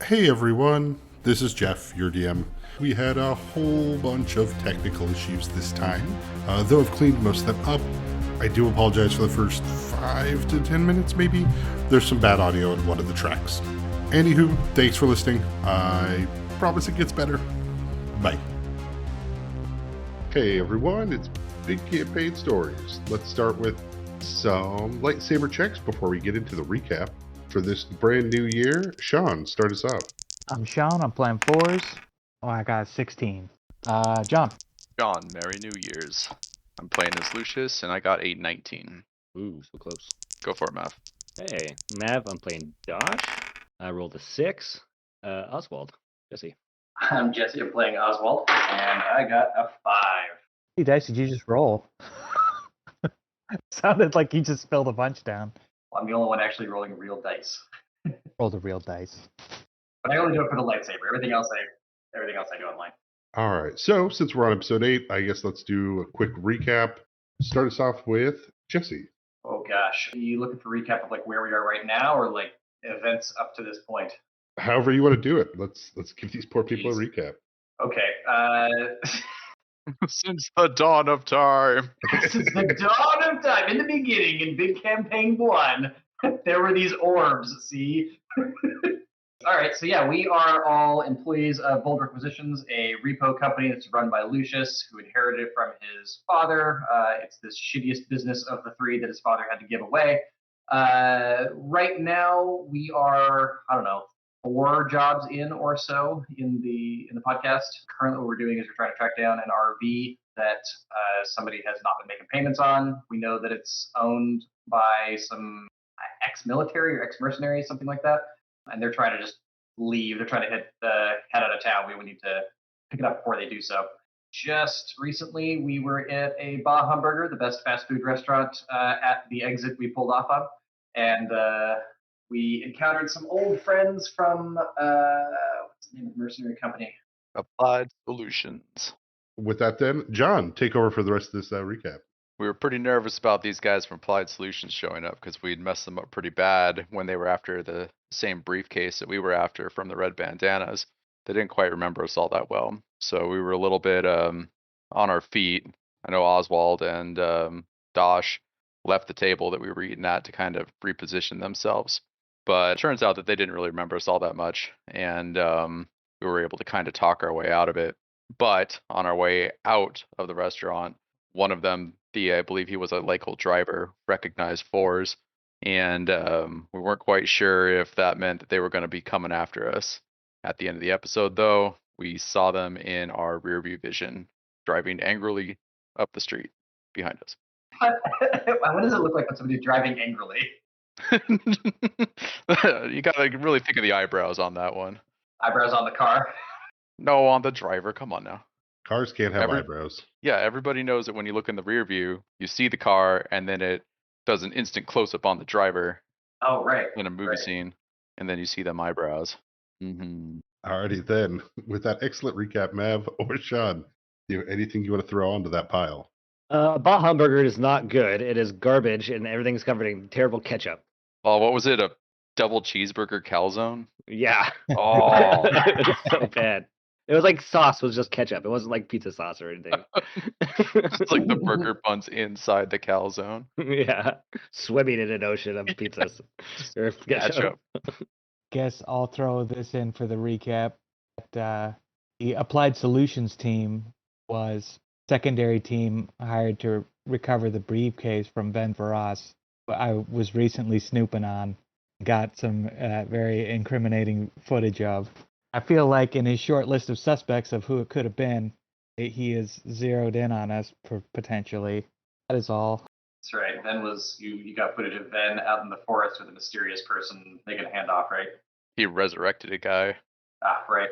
Hey everyone, this is Jeff, your DM. We had a whole bunch of technical issues this time, though I've cleaned most of them up. I do apologize for the first 5 to 10 minutes, maybe. There's some bad audio in one of the tracks. Anywho, thanks for listening. I promise it gets better. Bye. Hey everyone, it's Big Campaign Stories. Let's start with some lightsaber checks before we get into the recap. For this brand new year, Sean, start us off. I'm Sean, I'm playing 4s. Oh, I got 16. John. John, Merry New Year's. I'm playing as Lucius, and I got a 19. Ooh, so close. Go for it, Mav. Hey, Mav, I'm playing Dosh. I rolled a 6. Oswald. Jesse. I'm Jesse, I'm playing Oswald, and I got a 5. Hey, Dice, did you just roll? Sounded like you just spilled a bunch down. Well, I'm the only one actually rolling real dice. Roll the real dice. But I only do it for the lightsaber. Everything else I do online. All right, so since we're on episode 8, I guess let's do a quick recap. Start us off with Jesse. Oh gosh. Are you looking for a recap of like where we are right now or like events up to this point? However you want to do it. Let's give these poor people a recap. Okay. Since the dawn of time. Since the dawn of time, in the beginning, in Big Campaign 1, there were these orbs, see? All right, so yeah, we are all employees of Bold Requisitions, a repo company that's run by Lucius, who inherited it from his father. It's this shittiest business of the 3 that his father had to give away. Right now, we are, 4 jobs in or so in the podcast. Currently, what we're doing is we're trying to track down an RV that somebody has not been making payments on. We know that it's owned by some ex-military or ex-mercenaries, something like that. And they're trying to just leave. They're trying to head out of town. We need to pick it up before they do so. Just recently, we were at a Bah Hamburger, the best fast food restaurant, at the exit we pulled off of. And we encountered some old friends from, what's the name of the mercenary company? Applied Solutions. With that then, John, take over for the rest of this recap. We were pretty nervous about these guys from Applied Solutions showing up because we'd messed them up pretty bad when they were after the same briefcase that we were after from the red bandanas. They didn't quite remember us all that well. So we were a little bit on our feet. I know Oswald and Dosh left the table that we were eating at to kind of reposition themselves. But it turns out that they didn't really remember us all that much. And we were able to kind of talk our way out of it. But on our way out of the restaurant, one of them, I believe he was a local driver, recognized 4s. And we weren't quite sure if that meant that they were going to be coming after us. At the end of the episode, though, we saw them in our rearview vision, driving angrily up the street behind us. What does it look like when somebody's driving angrily? You got to really think of the eyebrows on that one. Eyebrows on the car? No, on the driver. Come on now. Cars can't have eyebrows. Yeah, everybody knows that when you look in the rear view, you see the car, and then it does an instant close-up on the driver. Oh, right. In a movie scene, and then you see them eyebrows. Mm-hmm. Alrighty then, with that excellent recap, Mav or Sean, do you have anything you want to throw onto that pile? Bah Hamburger is not good. It is garbage, and everything's covered in terrible ketchup. Oh, what was it? A double cheeseburger calzone? Yeah. Oh, It's so bad. It was like sauce was just ketchup. It wasn't like pizza sauce or anything. it's like the burger buns inside the calzone. Yeah, swimming in an ocean of pizzas. Or ketchup. Guess I'll throw this in for the recap. The Applied Solutions team was secondary team hired to recover the briefcase from Ben Varas. I was recently snooping on, got some very incriminating footage of. I feel like in his short list of suspects of who it could have been, he is zeroed in on us potentially. That is all. That's right. Ven was, you got footage of Ven out in the forest with a mysterious person making a handoff, right? He resurrected a guy. Ah, right.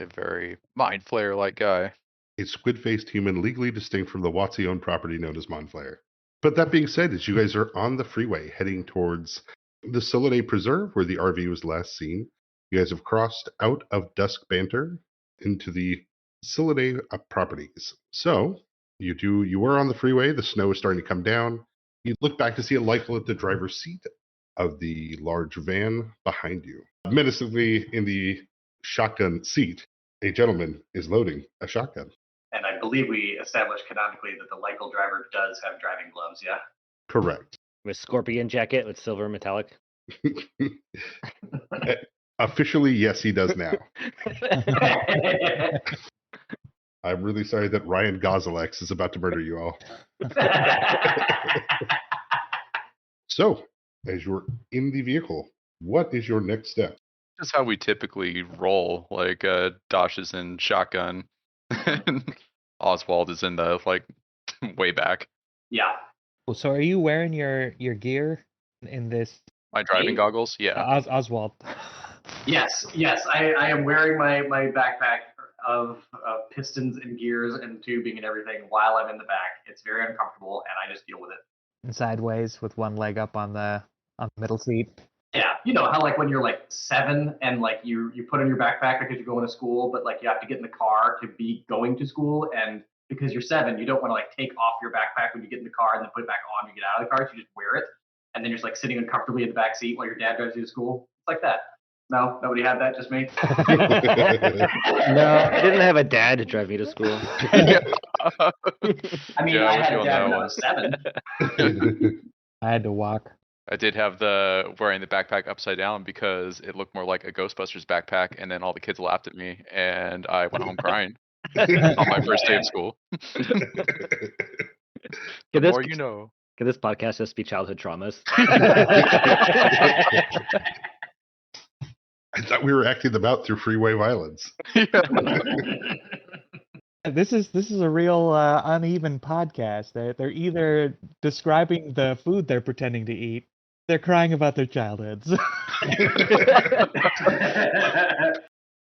A very mind flayer-like guy. A squid-faced human legally distinct from the Watsy-owned property known as Monflayer. But that being said, as you guys are on the freeway heading towards the Sule'Nei Preserve, where the RV was last seen, you guys have crossed out of Dusk Banter into the Sule'Nei properties. So you were on the freeway. The snow is starting to come down. You look back to see a light at the driver's seat of the large van behind you. Menacingly in the shotgun seat, a gentleman is loading a shotgun. And I believe we established canonically that the Lycal driver does have driving gloves, yeah? Correct. With scorpion jacket with silver metallic. Officially, yes, he does now. I'm really sorry that Ryan Gozelex is about to murder you all. So, as you're in the vehicle, what is your next step? Just how we typically roll. Like Dosh is in shotgun, and Oswald is in the way back. Yeah. So are you wearing your gear in this? My driving Me? goggles, yeah. Oswald. Yes. I am wearing my backpack of pistons and gears and tubing and everything while I'm in the back. It's very uncomfortable, and I just deal with it. And sideways with one leg up on the middle seat. Yeah, you know how when you're 7 and you put on your backpack because you're going to school, but you have to get in the car to be going to school, and because you're 7, you don't want to take off your backpack when you get in the car and then put it back on when you get out of the car. So you just wear it, and then you're just sitting uncomfortably in the back seat while your dad drives you to school. It's like that. No, nobody had that, just me. No, I didn't have a dad to drive me to school. I mean, Yeah, I with had you a on dad that when I one. was 7. I had to walk. I did have the wearing the backpack upside down because it looked more like a Ghostbusters backpack, and then all the kids laughed at me, and I went home crying on my first day of school. The more you know. Can this podcast just be childhood traumas? I thought we were acting them out through freeway violence. This is a real uneven podcast. They're either describing the food they're pretending to eat, they're crying about their childhoods.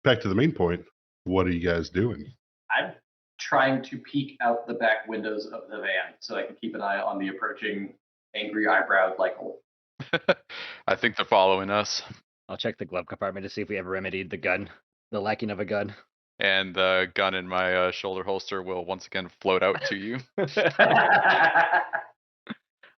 Back to the main point. What are you guys doing? I'm trying to peek out the back windows of the van so I can keep an eye on the approaching angry eyebrowed Lycal. I think they're following us. I'll check the glove compartment to see if we ever remedied the lacking of a gun. And the gun in my shoulder holster will once again float out to you.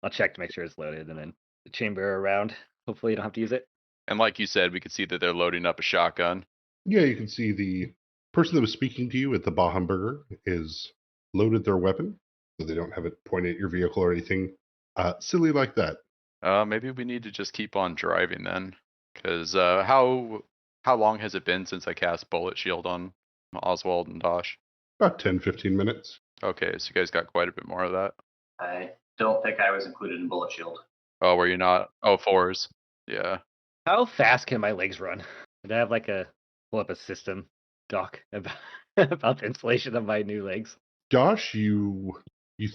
I'll check to make sure it's loaded, and then the chamber around. Hopefully you don't have to use it. And like you said, we could see that they're loading up a shotgun. Yeah, you can see the person that was speaking to you at the Bahamburger is loaded their weapon, so they don't have it pointed at your vehicle or anything silly like that. Maybe we need to just keep on driving then. Because how long has it been since I cast Bullet Shield on Oswald and Dosh? About 10-15 minutes. Okay, so you guys got quite a bit more of that. I don't think I was included in Bullet Shield. Oh, were you not? Oh, 4s. Yeah. How fast can my legs run? Did I have pull up a system doc about the installation of my new legs? Josh, you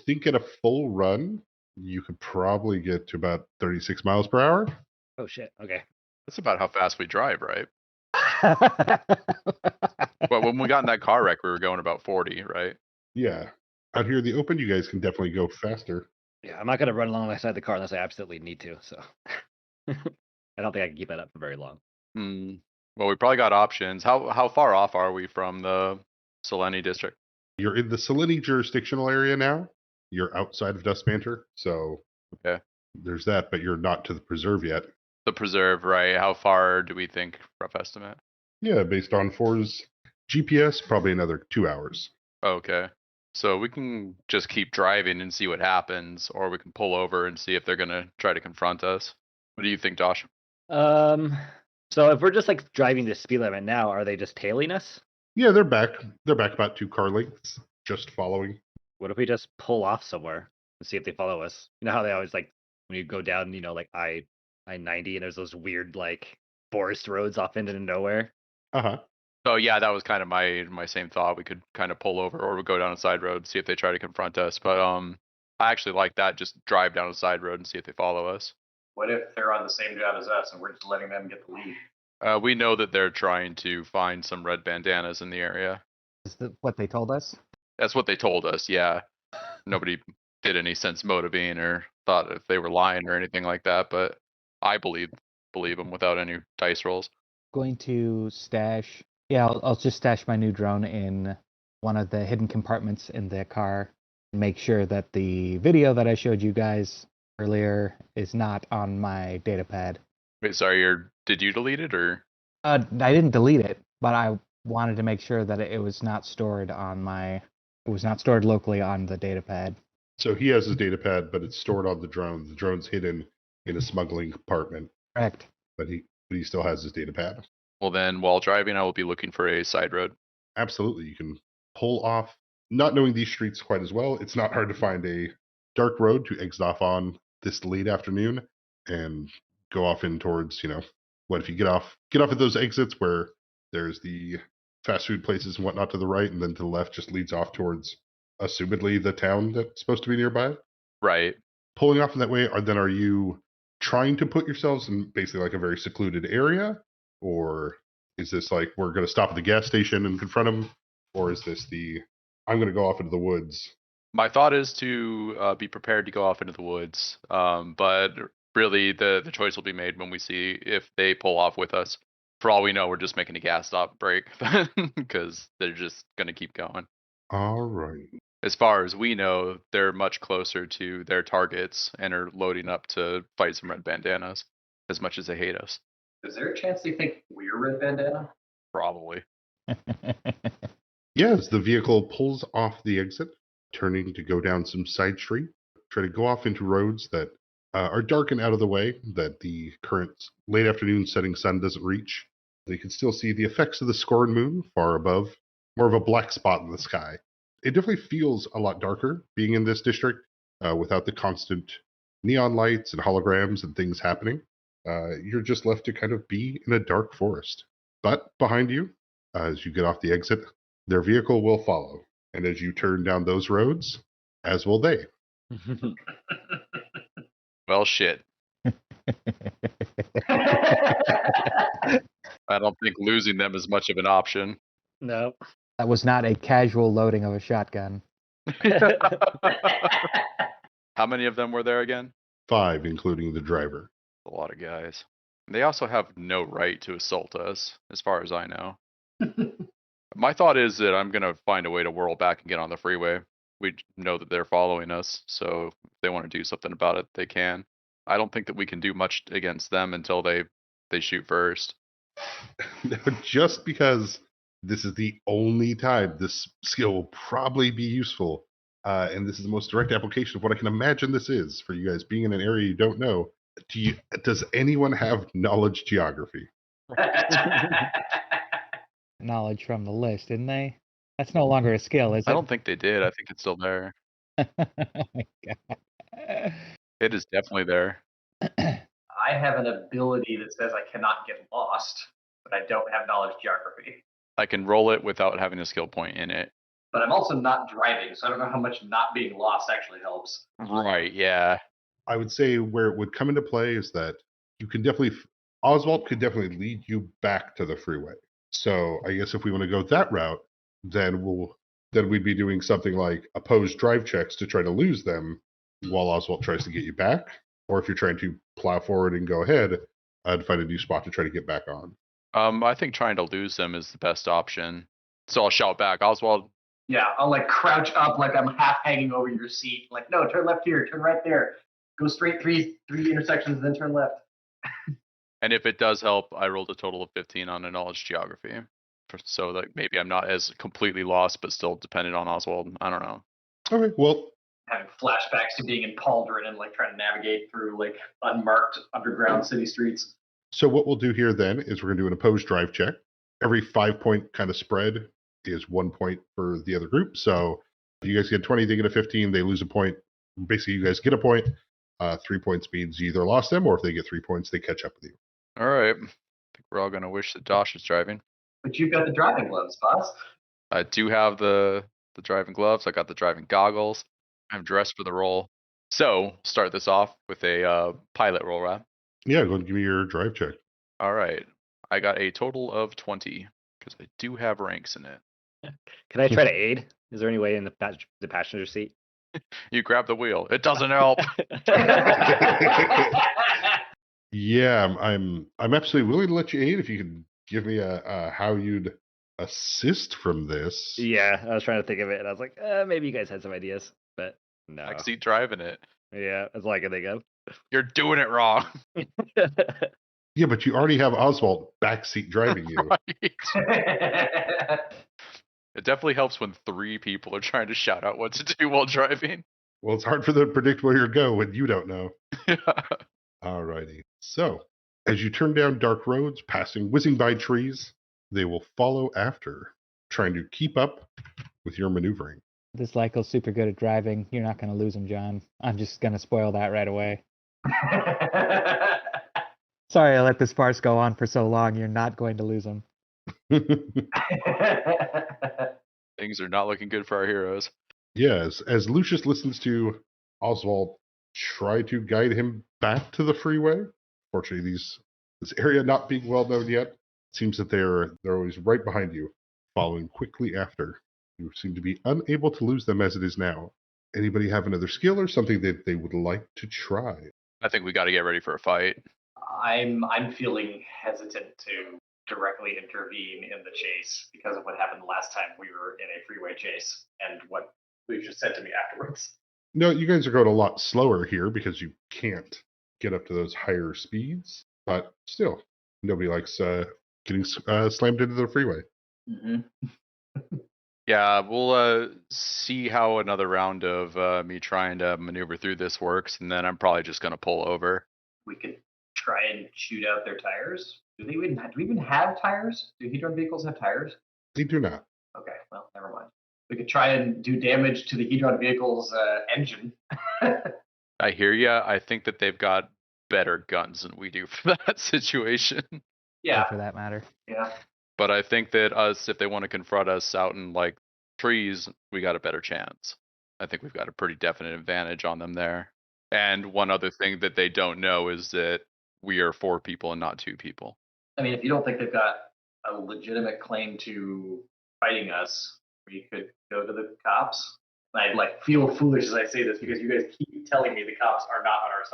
think at a full run, you could probably get to about 36 miles per hour? Oh, shit. Okay. That's about how fast we drive, right? But when we got in that car wreck, we were going about 40, right? Yeah. Out here in the open, you guys can definitely go faster. Yeah, I'm not going to run alongside the car unless I absolutely need to, so. I don't think I can keep that up for very long. Well, we probably got options. How far off are we from the Sule'Nei district? You're in the Sule'Nei jurisdictional area now. You're outside of Dust Banter, so okay. There's that, but you're not to the preserve yet. The preserve, right? How far do we think, rough estimate? Yeah, based on 4's GPS, probably another 2 hours. Okay. So we can just keep driving and see what happens, or we can pull over and see if they're going to try to confront us. What do you think, Josh? So if we're just driving the speed limit now, are they just tailing us? Yeah, they're back. They're back about 2 car lengths, just following. What if we just pull off somewhere and see if they follow us? You know how they always when you go down, I-90 and there's those weird forest roads off into nowhere. Uh-huh. So yeah, that was kind of my same thought. We could kind of pull over or we go down a side road and see if they try to confront us. But I actually like that. Just drive down a side road and see if they follow us. What if they're on the same job as us and we're just letting them get the lead? We know that they're trying to find some red bandanas in the area. Is that what they told us? That's what they told us, yeah. Nobody did any sense motivating or thought if they were lying or anything like that, but I believe them without any dice rolls. Going to stash... Yeah, I'll just stash my new drone in one of the hidden compartments in the car. Make sure that the video that I showed you guys earlier is not on my data pad. Wait, sorry, did you delete it or? I didn't delete it, but I wanted to make sure that it was not stored locally on the data pad. So he has his data pad, but it's stored on the drone. The drone's hidden in a smuggling compartment, Correct. but he still has his data pad. Well, then, while driving, I will be looking for a side road. Absolutely, you can pull off. Not knowing these streets quite as well, it's not hard to find a dark road to exit off on this late afternoon and go off in towards, what if you get off at those exits where there's the fast food places and whatnot to the right, and then to the left just leads off towards, assumedly, the town that's supposed to be nearby. Right. Pulling off in that way, are you trying to put yourselves in basically like a very secluded area, or is this like we're going to stop at the gas station and confront them, or is this I'm going to go off into the woods? My thought is to be prepared to go off into the woods, but really the choice will be made when we see if they pull off with us. For all we know, we're just making a gas stop break because they're just going to keep going. All right. As far as we know, they're much closer to their targets and are loading up to fight some red bandanas as much as they hate us. Is there a chance they think we're Red Bandana? Probably. Yeah, as the vehicle pulls off the exit, turning to go down some side street, try to go off into roads that are dark and out of the way, that the current late afternoon setting sun doesn't reach. You can still see the effects of the scorn moon far above, more of a black spot in the sky. It definitely feels a lot darker being in this district without the constant neon lights and holograms and things happening. You're just left to kind of be in a dark forest. But behind you, as you get off the exit, their vehicle will follow. And as you turn down those roads, as will they. Well, shit. I don't think losing them is much of an option. No. That was not a casual loading of a shotgun. How many of them were there again? 5, including the driver. A lot of guys. They also have no right to assault us, as far as I know. My thought is that I'm going to find a way to whirl back and get on the freeway. We know that they're following us, so if they want to do something about it, they can. I don't think that we can do much against them until they shoot first. Just because this is the only time this skill will probably be useful, and this is the most direct application of what I can imagine this is for you guys being in an area you don't know. Does anyone have knowledge geography? Knowledge from the list, didn't they? That's no longer a skill, is it? I don't think they did. I think it's still there. Oh my God. It is definitely there. I have an ability that says I cannot get lost, but I don't have knowledge geography. I can roll it without having a skill point in it. But I'm also not driving, so I don't know how much not being lost actually helps. Right, yeah. I would say where it would come into play is that you can definitely, Oswald could definitely lead you back to the freeway. So I guess if we want to go that route, then we'd be doing something like opposed drive checks to try to lose them while Oswald tries to get you back. Or if you're trying to plow forward and go ahead, I'd find a new spot to try to get back on. I think trying to lose them is the best option. So I'll shout back, Oswald. Yeah, I'll like crouch up like I'm half hanging over your seat. Like, no, turn left here, turn right there. Go straight three intersections, then turn left. And if it does help, I rolled a total of 15 on a knowledge geography. So that maybe I'm not as completely lost, but still dependent on Oswald. I don't know. Okay, well, Having flashbacks to being in Pauldron and like trying to navigate through like unmarked underground city streets. so what we'll do here then is we're going to do an opposed drive check. Every 5-point kind of spread is 1 point for the other group. So if you guys get 20, they get a 15, they lose a point. Basically, you guys get a point. 3 points means you either lost them, or if they get 3 points, they catch up with you. All right. I think we're all going to wish that Josh is driving. But you've got the driving gloves, boss. I do have the driving gloves. I got the driving goggles. I'm dressed for the role. So start this off with a pilot roll, right? Yeah, go ahead and give me your drive check. All right. I got a total of 20 because I do have ranks in it. Can I try to aid? Is there any way in the passenger seat? You grab the wheel. It doesn't help. Yeah, I'm absolutely willing to let you aid if you could give me a how you'd assist from this. Yeah, I was trying to think of it, and I was like, maybe you guys had some ideas, but no. Backseat driving it. Yeah, that's all I can think of. You're doing it wrong. Yeah, but you already have Oswald backseat driving you. Right. It definitely helps when 3 people are trying to shout out what to do while driving. Well, it's hard for them to predict where you're going when you don't know. Yeah. Alrighty. So, as you turn down dark roads, whizzing by trees, they will follow after, trying to keep up with your maneuvering. This Lycle's super good at driving. You're not going to lose him, John. I'm just going to spoil that right away. Sorry I let this farce go on for so long. You're not going to lose him. Things are not looking good for our heroes. Yes, as Lucius listens to Oswald try to guide him back to the freeway. Fortunately, this area not being well known yet, it seems that they're always right behind you, following quickly after. You seem to be unable to lose them as it is now. Anybody have another skill or something that they would like to try? I think we got to get ready for a fight. I'm feeling hesitant to directly intervene in the chase because of what happened last time we were in a freeway chase and what Lucius said to me afterwards. No, you guys are going a lot slower here because you can't get up to those higher speeds. But still, nobody likes getting slammed into the freeway. Mm-hmm. Yeah, we'll see how another round of me trying to maneuver through this works, and then I'm probably just going to pull over. We could try and shoot out their tires. Do we even have tires? Do Hedron vehicles have tires? They do not. Okay, well, never mind. We could try and do damage to the Hedron vehicle's engine. I hear ya. I think that they've got better guns than we do for that situation. Yeah, For that matter. yeah. But I think that if they want to confront us out in like trees, we got a better chance. I think we've got a pretty definite advantage on them there. And one other thing that they don't know is that we are 4 people and not 2 people. I mean, if you don't think they've got a legitimate claim to fighting us, we could go to the cops. I feel foolish as I say this because you guys keep telling me the cops are not on our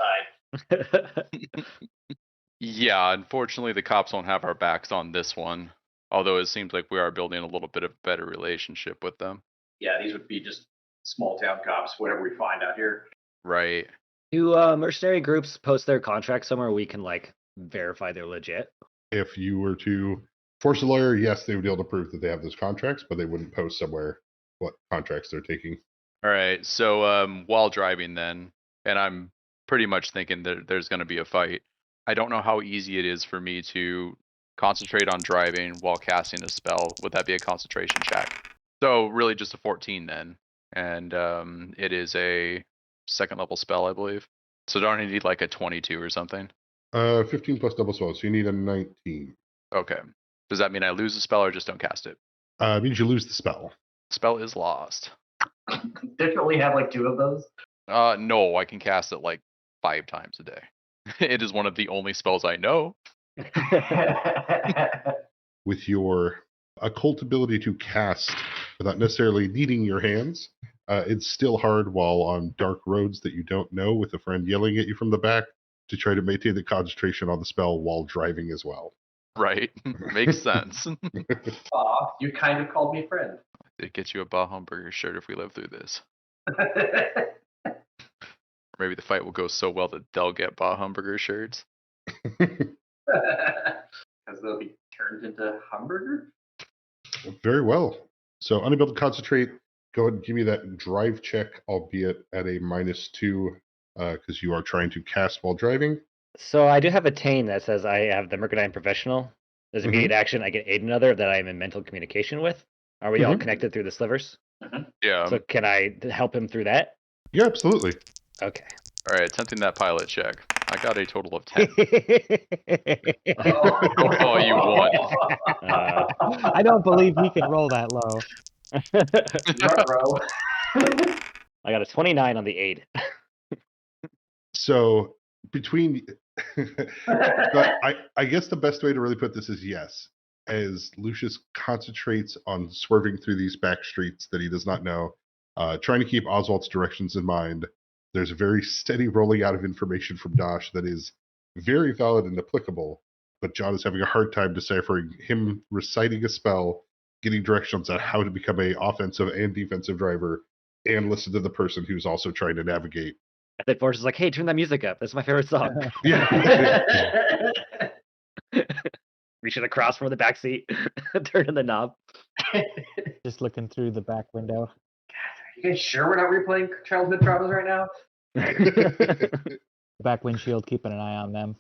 side. Yeah, unfortunately, the cops won't have our backs on this one. Although it seems like we are building a little bit of a better relationship with them. Yeah, these would be just small town cops, whatever we find out here. Right. Do mercenary groups post their contracts somewhere we can verify they're legit? If you were to force a lawyer, yes, they would be able to prove that they have those contracts, but they wouldn't post somewhere what contracts they're taking. All right. So while driving then, and I'm pretty much thinking that there's going to be a fight, I don't know how easy it is for me to concentrate on driving while casting a spell. Would that be a concentration check? So really just a 14 then. And it is a 2nd level spell, I believe. So don't I need like a 22 or something? 15 plus double spell, so you need a 19. Okay. Does that mean I lose the spell or just don't cast it? It means you lose the spell. Spell is lost. Definitely have 2 of those. No, I can cast it 5 times a day. It is one of the only spells I know. With your occult ability to cast without necessarily needing your hands, it's still hard while on dark roads that you don't know with a friend yelling at you from the back to try to maintain the concentration on the spell while driving as well. Right. Makes sense. Aw, you kind of called me friend. It gets you a Bah Hamburger shirt if we live through this. Maybe the fight will go so well that they'll get Bah Hamburger shirts. Because they'll be turned into hamburger? Very well. So unable to concentrate, go ahead and give me that drive check, albeit at a -2, because you are trying to cast while driving. So I do have a Tane that says I have the Mercadine Professional. There's immediate action. I can aid another that I am in mental communication with. Are we all connected through the slivers? Yeah. So can I help him through that? Yeah, absolutely. Okay. All right, attempting that pilot check. I got a total of 10. Oh, you won. I don't believe he can roll that low. I got a 29 on the aid. So between, but I guess the best way to really put this is yes. As Lucius concentrates on swerving through these back streets that he does not know, trying to keep Oswald's directions in mind, there's a very steady rolling out of information from Dosh that is very valid and applicable, but John is having a hard time deciphering him reciting a spell, getting directions on how to become an offensive and defensive driver, and listen to the person who's also trying to navigate. I think Forrest is like, hey, turn that music up. That's my favorite song. Yeah. reaching across from the back seat, turning the knob. Just looking through the back window. Are you guys sure we're not replaying childhood traumas right now? Back windshield, keeping an eye on them.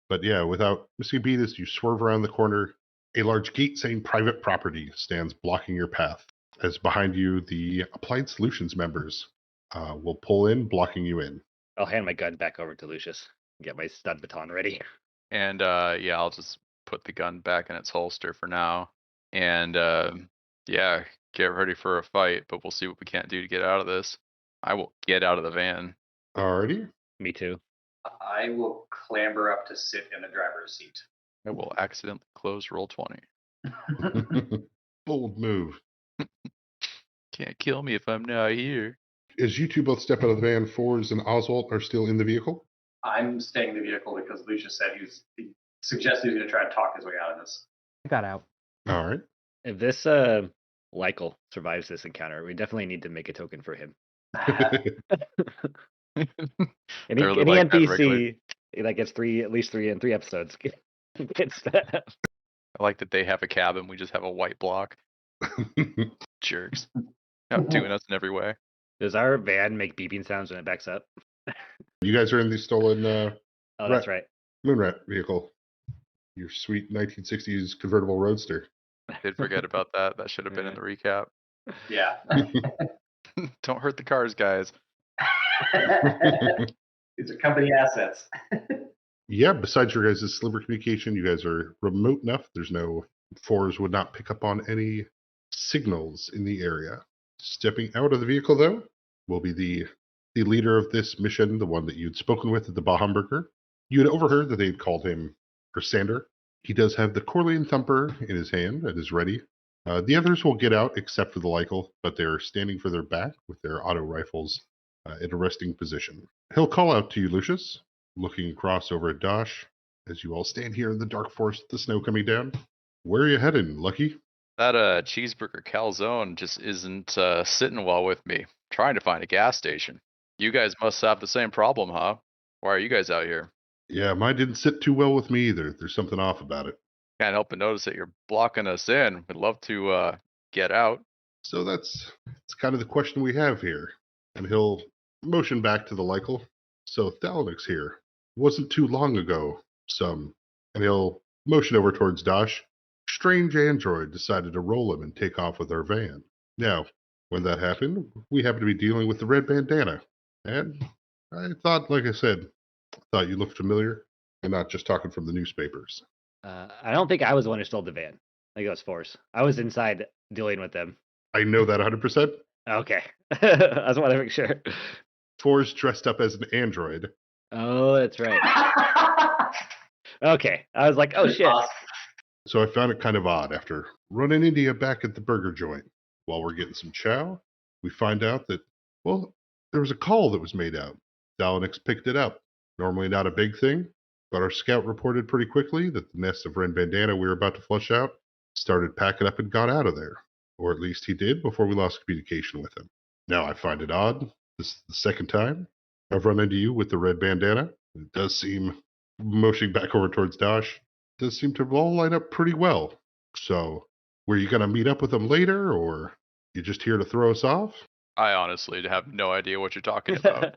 But yeah, without missing a beat, as you swerve around the corner, a large gate saying private property stands blocking your path. As behind you, the Applied Solutions members will pull in, blocking you in. I'll hand my gun back over to Lucius. Get my stud baton ready. And yeah, I'll just put the gun back in its holster for now. And yeah, get ready for a fight, but we'll see what we can't do to get out of this. I will get out of the van. Alrighty. Me too. I will clamber up to sit in the driver's seat. I will accidentally close roll 20. Bold move. Can't kill me if I'm not here. As you two both step out of the van, Fours and Oswald are still in the vehicle. I'm staying in the vehicle because Lucius said he suggested he was going to try and talk his way out of this. I got out. All right. If this Lykel survives this encounter, we definitely need to make a token for him. Any They're like that NPC that gets at least three in 3 episodes gets that. I like that they have a cabin. We just have a white block. Jerks. Outdoing us in every way. Does our van make beeping sounds when it backs up? You guys are in the stolen Oh, that's right. Moonrat vehicle. Your sweet 1960s convertible roadster. Did forget about that. That should have been in the recap. Yeah. Don't hurt the cars, guys. These are company assets. Yeah, besides your guys' sliver communication, you guys are remote enough. There's no Fours would not pick up on any signals in the area. Stepping out of the vehicle, though, will be the leader of this mission, the one that you'd spoken with at the Bahamburger. You had overheard that they had called him Sander. He does have the Corleone Thumper in his hand and is ready. The others will get out except for the Lykel, but they're standing for their back with their auto rifles in a resting position. He'll call out to you, Lucius, looking across over at Dosh, as you all stand here in the dark forest, the snow coming down. Where are you heading, Lucky? That cheeseburger calzone just isn't sitting well with me. Trying to find a gas station. You guys must have the same problem, huh? Why are you guys out here? Yeah, mine didn't sit too well with me either. There's something off about it. Can't help but notice that you're blocking us in. We'd love to get out. So that's kind of the question we have here. And he'll motion back to the Lykel. So Thalinix here. Wasn't too long ago, and he'll motion over towards Dosh. Strange android decided to roll him and take off with our van. Now, when that happened, we happened to be dealing with the red bandana. And I thought, like I said, thought you looked familiar and not just talking from the newspapers. I don't think I was the one who stole the van. I think it was Force. I was inside dealing with them. I know that 100%. Okay. I just want to make sure. Force dressed up as an android. Oh, that's right. Okay. I was like, oh, shit. So I found it kind of odd after running into you back at the burger joint. While we're getting some chow, we find out that, well, there was a call that was made out. Dalinix picked it up. Normally not a big thing, but our scout reported pretty quickly that the nest of Ren Bandana we were about to flush out started packing up and got out of there. Or at least he did before we lost communication with him. Now I find it odd. This is the second time I've run into you with the red bandana. It does seem, motioning back over towards Dosh, does seem to all line up pretty well. So, were you going to meet up with them later, or you just here to throw us off? I honestly have no idea what you're talking about.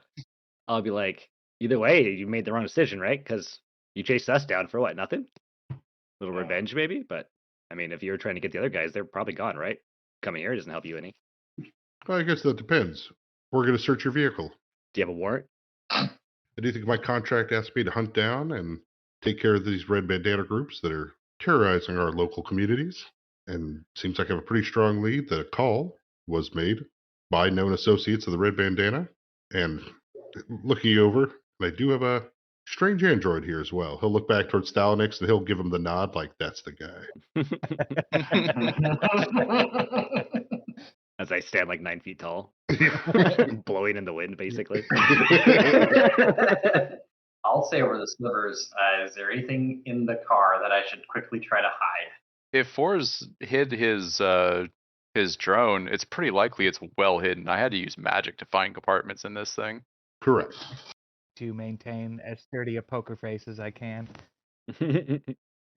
I'll be like, either way, you made the wrong decision, right? Because you chased us down for what? Nothing? A little revenge, maybe? But, I mean, if you were trying to get the other guys, they're probably gone, right? Coming here doesn't help you any. Well, I guess that depends. We're going to search your vehicle. Do you have a warrant? I do think my contract asks me to hunt down and take care of these red bandana groups that are terrorizing our local communities. And seems like I have a pretty strong lead that a call was made by known associates of the red bandana. And looking you over, I do have a strange android here as well. He'll look back towards Stalinix and he'll give him the nod like that's the guy. As I stand like 9 feet tall, blowing in the wind, basically. I'll say over the slivers, is there anything in the car that I should quickly try to hide? If Forrest hid his drone, it's pretty likely it's well hidden. I had to use magic to find compartments in this thing. Correct. To maintain as sturdy a poker face as I can.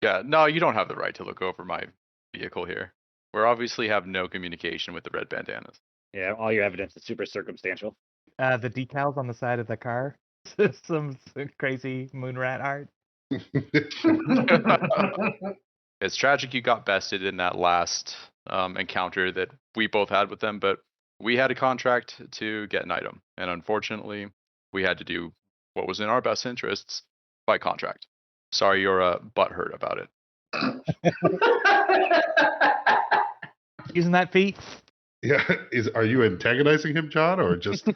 Yeah, no, you don't have the right to look over my vehicle here. We obviously have no communication with the red bandanas. Yeah, all your evidence is super circumstantial. The decals on the side of the car, some crazy moon rat art. It's tragic you got bested in that last encounter that we both had with them, but we had a contract to get an item, and unfortunately, we had to do what was in our best interests by contract. Sorry, you're butthurt about it. Using that feat? Yeah, are you antagonizing him, John, or just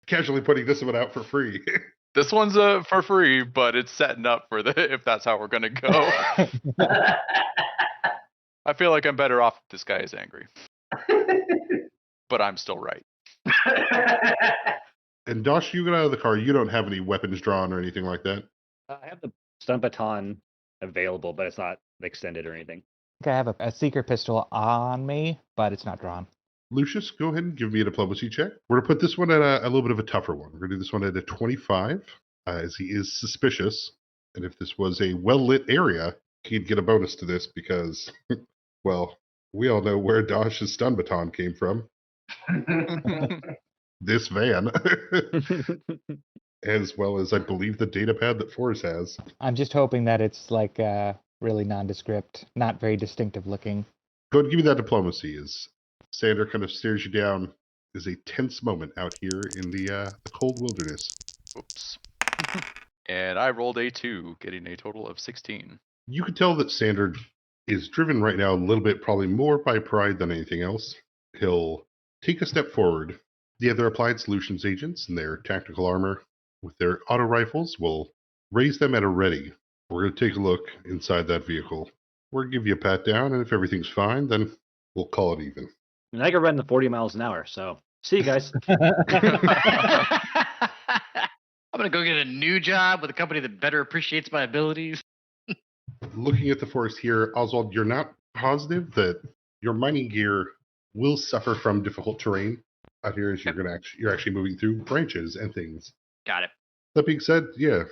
casually putting this one out for free? This one's for free, but it's setting up for the if that's how we're gonna go. I feel like I'm better off if this guy is angry, but I'm still right. And Dosh, you get out of the car. You don't have any weapons drawn or anything like that. I have the stun baton available, but it's not extended or anything. I think I have a secret pistol on me, but it's not drawn. Lucius, go ahead and give me a diplomacy check. We're going to put this one at a little bit of a tougher one. We're going to do this one at a 25, as he is suspicious. And if this was a well-lit area, he'd get a bonus to this because, well, we all know where Dosh's stun baton came from. This van. As well as, I believe, the data pad that Forrest has. I'm just hoping that it's like really nondescript, not very distinctive looking. Go ahead and give me that diplomacy. As Sander kind of stares you down, is a tense moment out here in the cold wilderness. Oops. And I rolled a 2, getting a total of 16. You can tell that Sander is driven right now a little bit, probably more by pride than anything else. He'll take a step forward. The other Applied Solutions agents in their tactical armor with their auto rifles will raise them at a ready. We're going to take a look inside that vehicle. We're going to give you a pat down, and if everything's fine, then we'll call it even. And I can run the 40 miles an hour, so see you guys. I'm gonna go get a new job with a company that better appreciates my abilities. Looking at the forest here, Oswald, you're not positive that your mining gear will suffer from difficult terrain out here as you're actually moving through branches and things. Got it. That being said, yeah,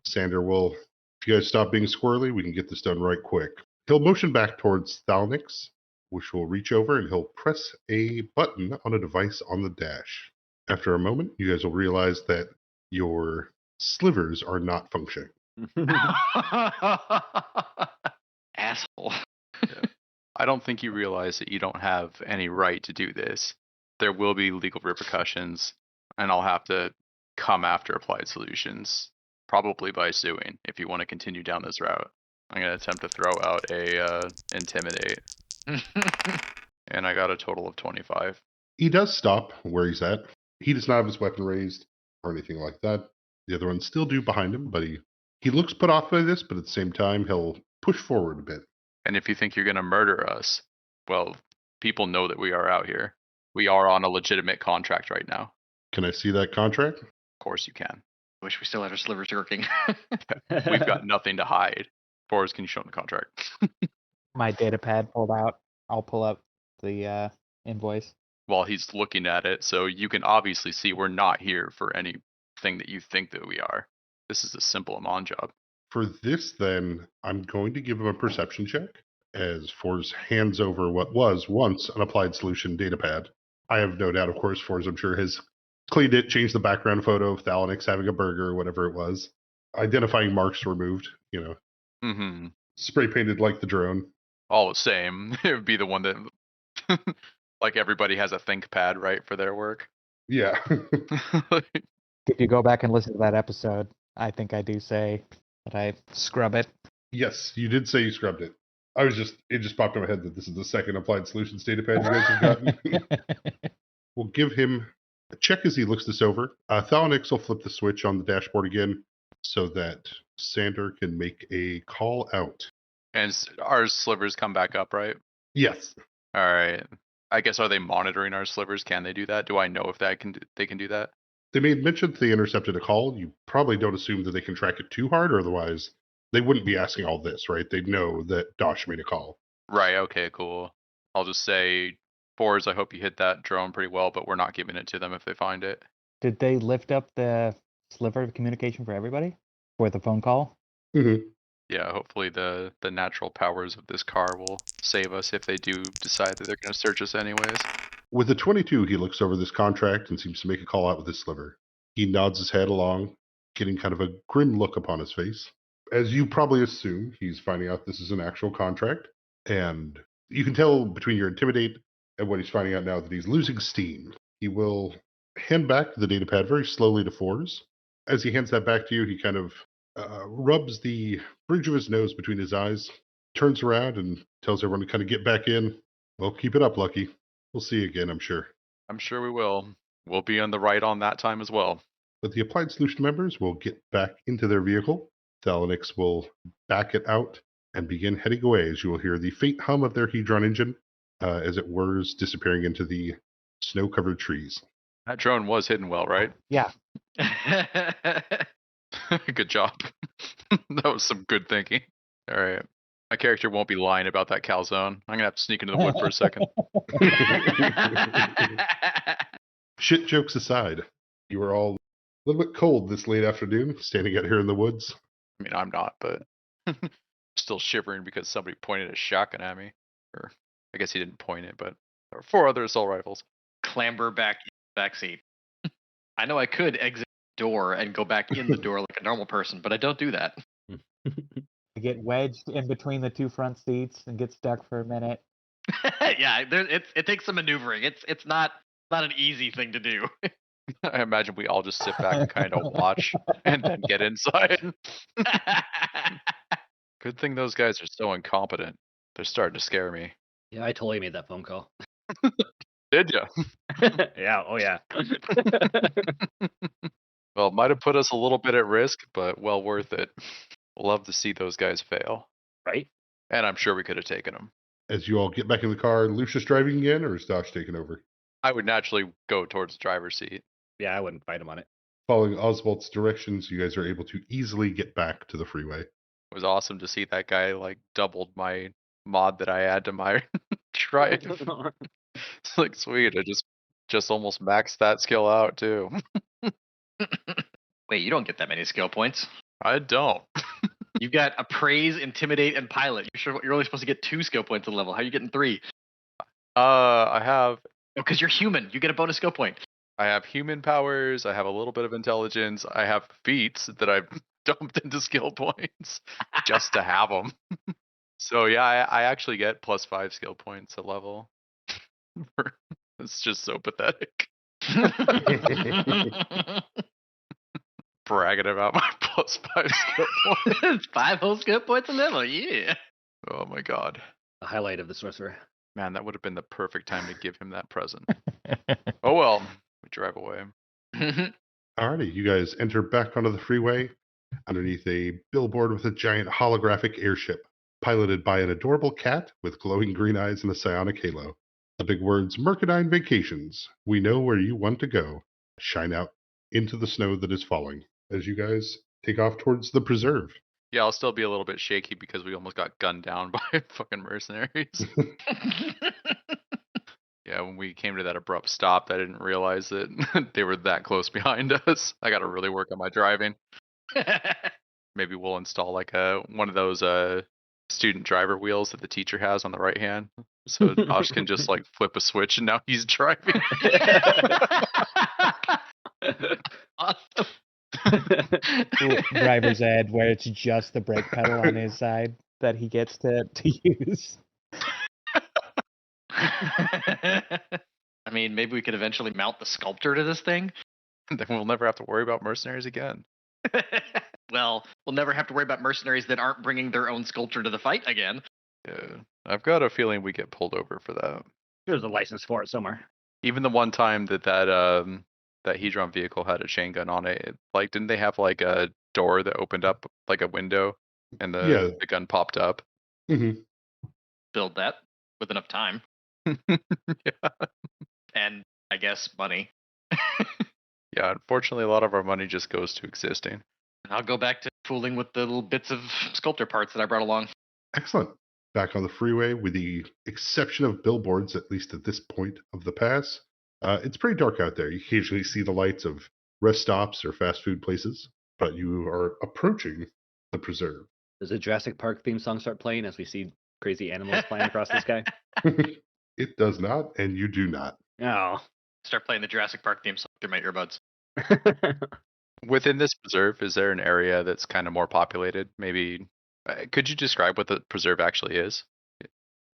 Sander will, if you guys stop being squirrely, we can get this done right quick. He'll motion back towards Thalnix, which will reach over and he'll press a button on a device on the dash. After a moment, you guys will realize that your slivers are not functioning. Asshole. I don't think you realize that you don't have any right to do this. There will be legal repercussions, and I'll have to come after Applied Solutions, probably by suing, if you want to continue down this route. I'm going to attempt to throw out a Intimidate, and I got a total of 25. He does stop where he's at. He does not have his weapon raised or anything like that. The other ones still do behind him, but he looks put off by this, but at the same time, he'll push forward a bit. And if you think you're going to murder us, well, people know that we are out here. We are on a legitimate contract right now. Can I see that contract? Of course you can. Wish we still had our slivers working. We've got nothing to hide. Forrest, can you show him the contract? My data pad pulled out. I'll pull up the invoice. While he's looking at it, so you can obviously see we're not here for anything that you think that we are. This is a simple Amon job. For this, then, I'm going to give him a perception check as Forrest hands over what was once an Applied Solution data pad. I have no doubt, of course, Forrest, I'm sure, has cleaned it, changed the background photo of Thalnix having a burger or whatever it was. Identifying marks removed, Mm-hmm. spray painted like the drone. All the same, it would be the one that, like everybody has a ThinkPad, right, for their work. Yeah. If you go back and listen to that episode, I think I do say that I scrub it. Yes, you did say you scrubbed it. It just popped in my head that this is the second Applied Solutions data pad you guys have gotten. We'll give him a check as he looks this over. Thalnix will flip the switch on the dashboard again so that Sander can make a call out. And our slivers come back up, right? Yes. All right. I guess, are they monitoring our slivers? Can they do that? Do I know if they can do that? They made mention that they intercepted a call. You probably don't assume that they can track it too hard, or otherwise they wouldn't be asking all this, right? They'd know that Dosh made a call. Right, okay, cool. I'll just say, Fours, I hope you hit that drone pretty well, but we're not giving it to them if they find it. Did they lift up the sliver of communication for everybody for the phone call? Mm-hmm. Yeah, hopefully the natural powers of this car will save us if they do decide that they're going to search us anyways. With a 22, he looks over this contract and seems to make a call out with his sliver. He nods his head along, getting kind of a grim look upon his face. As you probably assume, he's finding out this is an actual contract, and you can tell between your intimidate and what he's finding out now that he's losing steam. He will hand back the data pad very slowly to Fours. As he hands that back to you, he kind of rubs the bridge of his nose between his eyes, turns around, and tells everyone to kind of get back in. Well, keep it up, Lucky. We'll see you again, I'm sure. I'm sure we will. We'll be on the right on that time as well. But the Applied Solution members will get back into their vehicle. Thalanix will back it out and begin heading away as you will hear the faint hum of their Hedron engine as it whirs, disappearing into the snow-covered trees. That drone was hidden well, right? Yeah. Good job. That was some good thinking. All right. My character won't be lying about that calzone. I'm going to have to sneak into the wood for a second. Shit jokes aside, you are all a little bit cold this late afternoon, standing out here in the woods. I mean, I'm not, but still shivering because somebody pointed a shotgun at me. Or I guess he didn't point it, but there were 4 other assault rifles. Clamber back seat. I know I could exit the door and go back in the door like a normal person, but I don't do that. You get wedged in between the 2 front seats and get stuck for a minute. Yeah, it takes some maneuvering. It's not an easy thing to do. I imagine we all just sit back and kind of watch and then get inside. Good thing those guys are so incompetent. They're starting to scare me. Yeah, I totally made that phone call. Did ya? Yeah, oh yeah. Well, it might have put us a little bit at risk, but well worth it. Love to see those guys fail. Right? And I'm sure we could have taken them. As you all get back in the car, Lucius driving again, or is Dosh taking over? I would naturally go towards the driver's seat. Yeah, I wouldn't fight him on it. Following Oswald's directions, you guys are able to easily get back to the freeway. It was awesome to see that guy like doubled my mod that I add to my drive. It's like sweet. I just almost maxed that skill out too. Wait, you don't get that many skill points. I don't. You've got appraise, intimidate, and pilot. You're only supposed to get 2 skill points a level. How are you getting 3? I have Because you're human. You get a bonus skill point. I have human powers. I have a little bit of intelligence. I have feats that I've dumped into skill points just to have them. So yeah, I actually get +5 skill points a level. It's just so pathetic. Bragging about my +5 skill points. 5 whole skill points a level. Yeah. Oh my god. The highlight of the sorcerer. Man, that would have been the perfect time to give him that present. Oh well, we drive away. Alrighty, you guys enter back onto the freeway underneath a billboard with a giant holographic airship, piloted by an adorable cat with glowing green eyes and a psionic halo. The big words, Mercadine Vacations. We know where you want to go. Shine out into the snow that is falling as you guys take off towards the preserve. Yeah, I'll still be a little bit shaky because we almost got gunned down by fucking mercenaries. Yeah, when we came to that abrupt stop, I didn't realize that they were that close behind us. I got to really work on my driving. Maybe we'll install like one of those student driver wheels that the teacher has on the right hand, so Josh can just like flip a switch and now he's driving. Awesome. Driver's ed, where it's just the brake pedal on his side that he gets to use. I mean, maybe we could eventually mount the sculptor to this thing. Then we'll never have to worry about mercenaries again. Well, we'll never have to worry about mercenaries that aren't bringing their own sculptor to the fight again. Yeah, I've got a feeling we get pulled over for that. There's a license for it somewhere. Even the one time that Hedron vehicle had a chain gun on it, like didn't they have like a door that opened up like a window and the gun popped up? Mm-hmm. Build that with enough time. Yeah. And I guess money. Yeah, unfortunately a lot of our money just goes to existing. And I'll go back to fooling with the little bits of sculptor parts that I brought along. Excellent. Back on the freeway, with the exception of billboards, at least at this point of the pass, it's pretty dark out there. You occasionally see the lights of rest stops or fast food places, but you are approaching the preserve. Does a Jurassic Park theme song start playing as we see crazy animals flying across the sky? It does not, and you do not. Oh. Start playing the Jurassic Park theme song through my earbuds. Within this preserve, is there an area that's kind of more populated? Maybe, could you describe what the preserve actually is?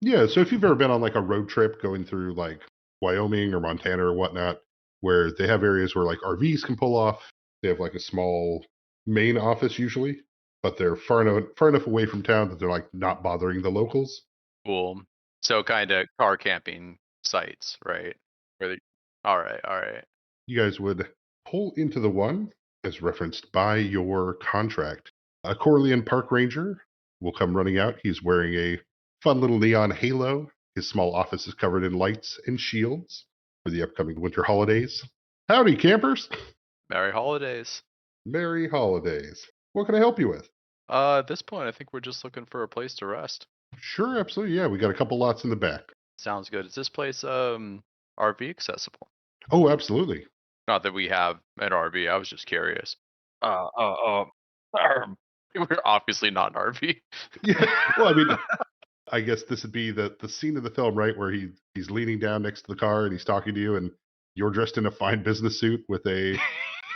Yeah, so if you've ever been on like a road trip going through like Wyoming or Montana or whatnot, where they have areas where like RVs can pull off, they have like a small main office usually, but they're far enough away from town that they're like not bothering the locals. Cool. So kind of car camping sites, right? All right. You guys would pull into the one as referenced by your contract. A Corleone Park Ranger will come running out. He's wearing a fun little neon halo. His small office is covered in lights and shields for the upcoming winter holidays. Howdy, campers. Merry holidays. Merry holidays. What can I help you with? At this point, I think we're just looking for a place to rest. Sure, absolutely. Yeah, we got a couple lots in the back. Sounds good. Is this place RV accessible? Oh, absolutely. Not that we have an RV. I was just curious. We're obviously not an RV. Yeah. Well, I mean, I guess this would be the scene of the film, right, where he's leaning down next to the car and he's talking to you, and you're dressed in a fine business suit with a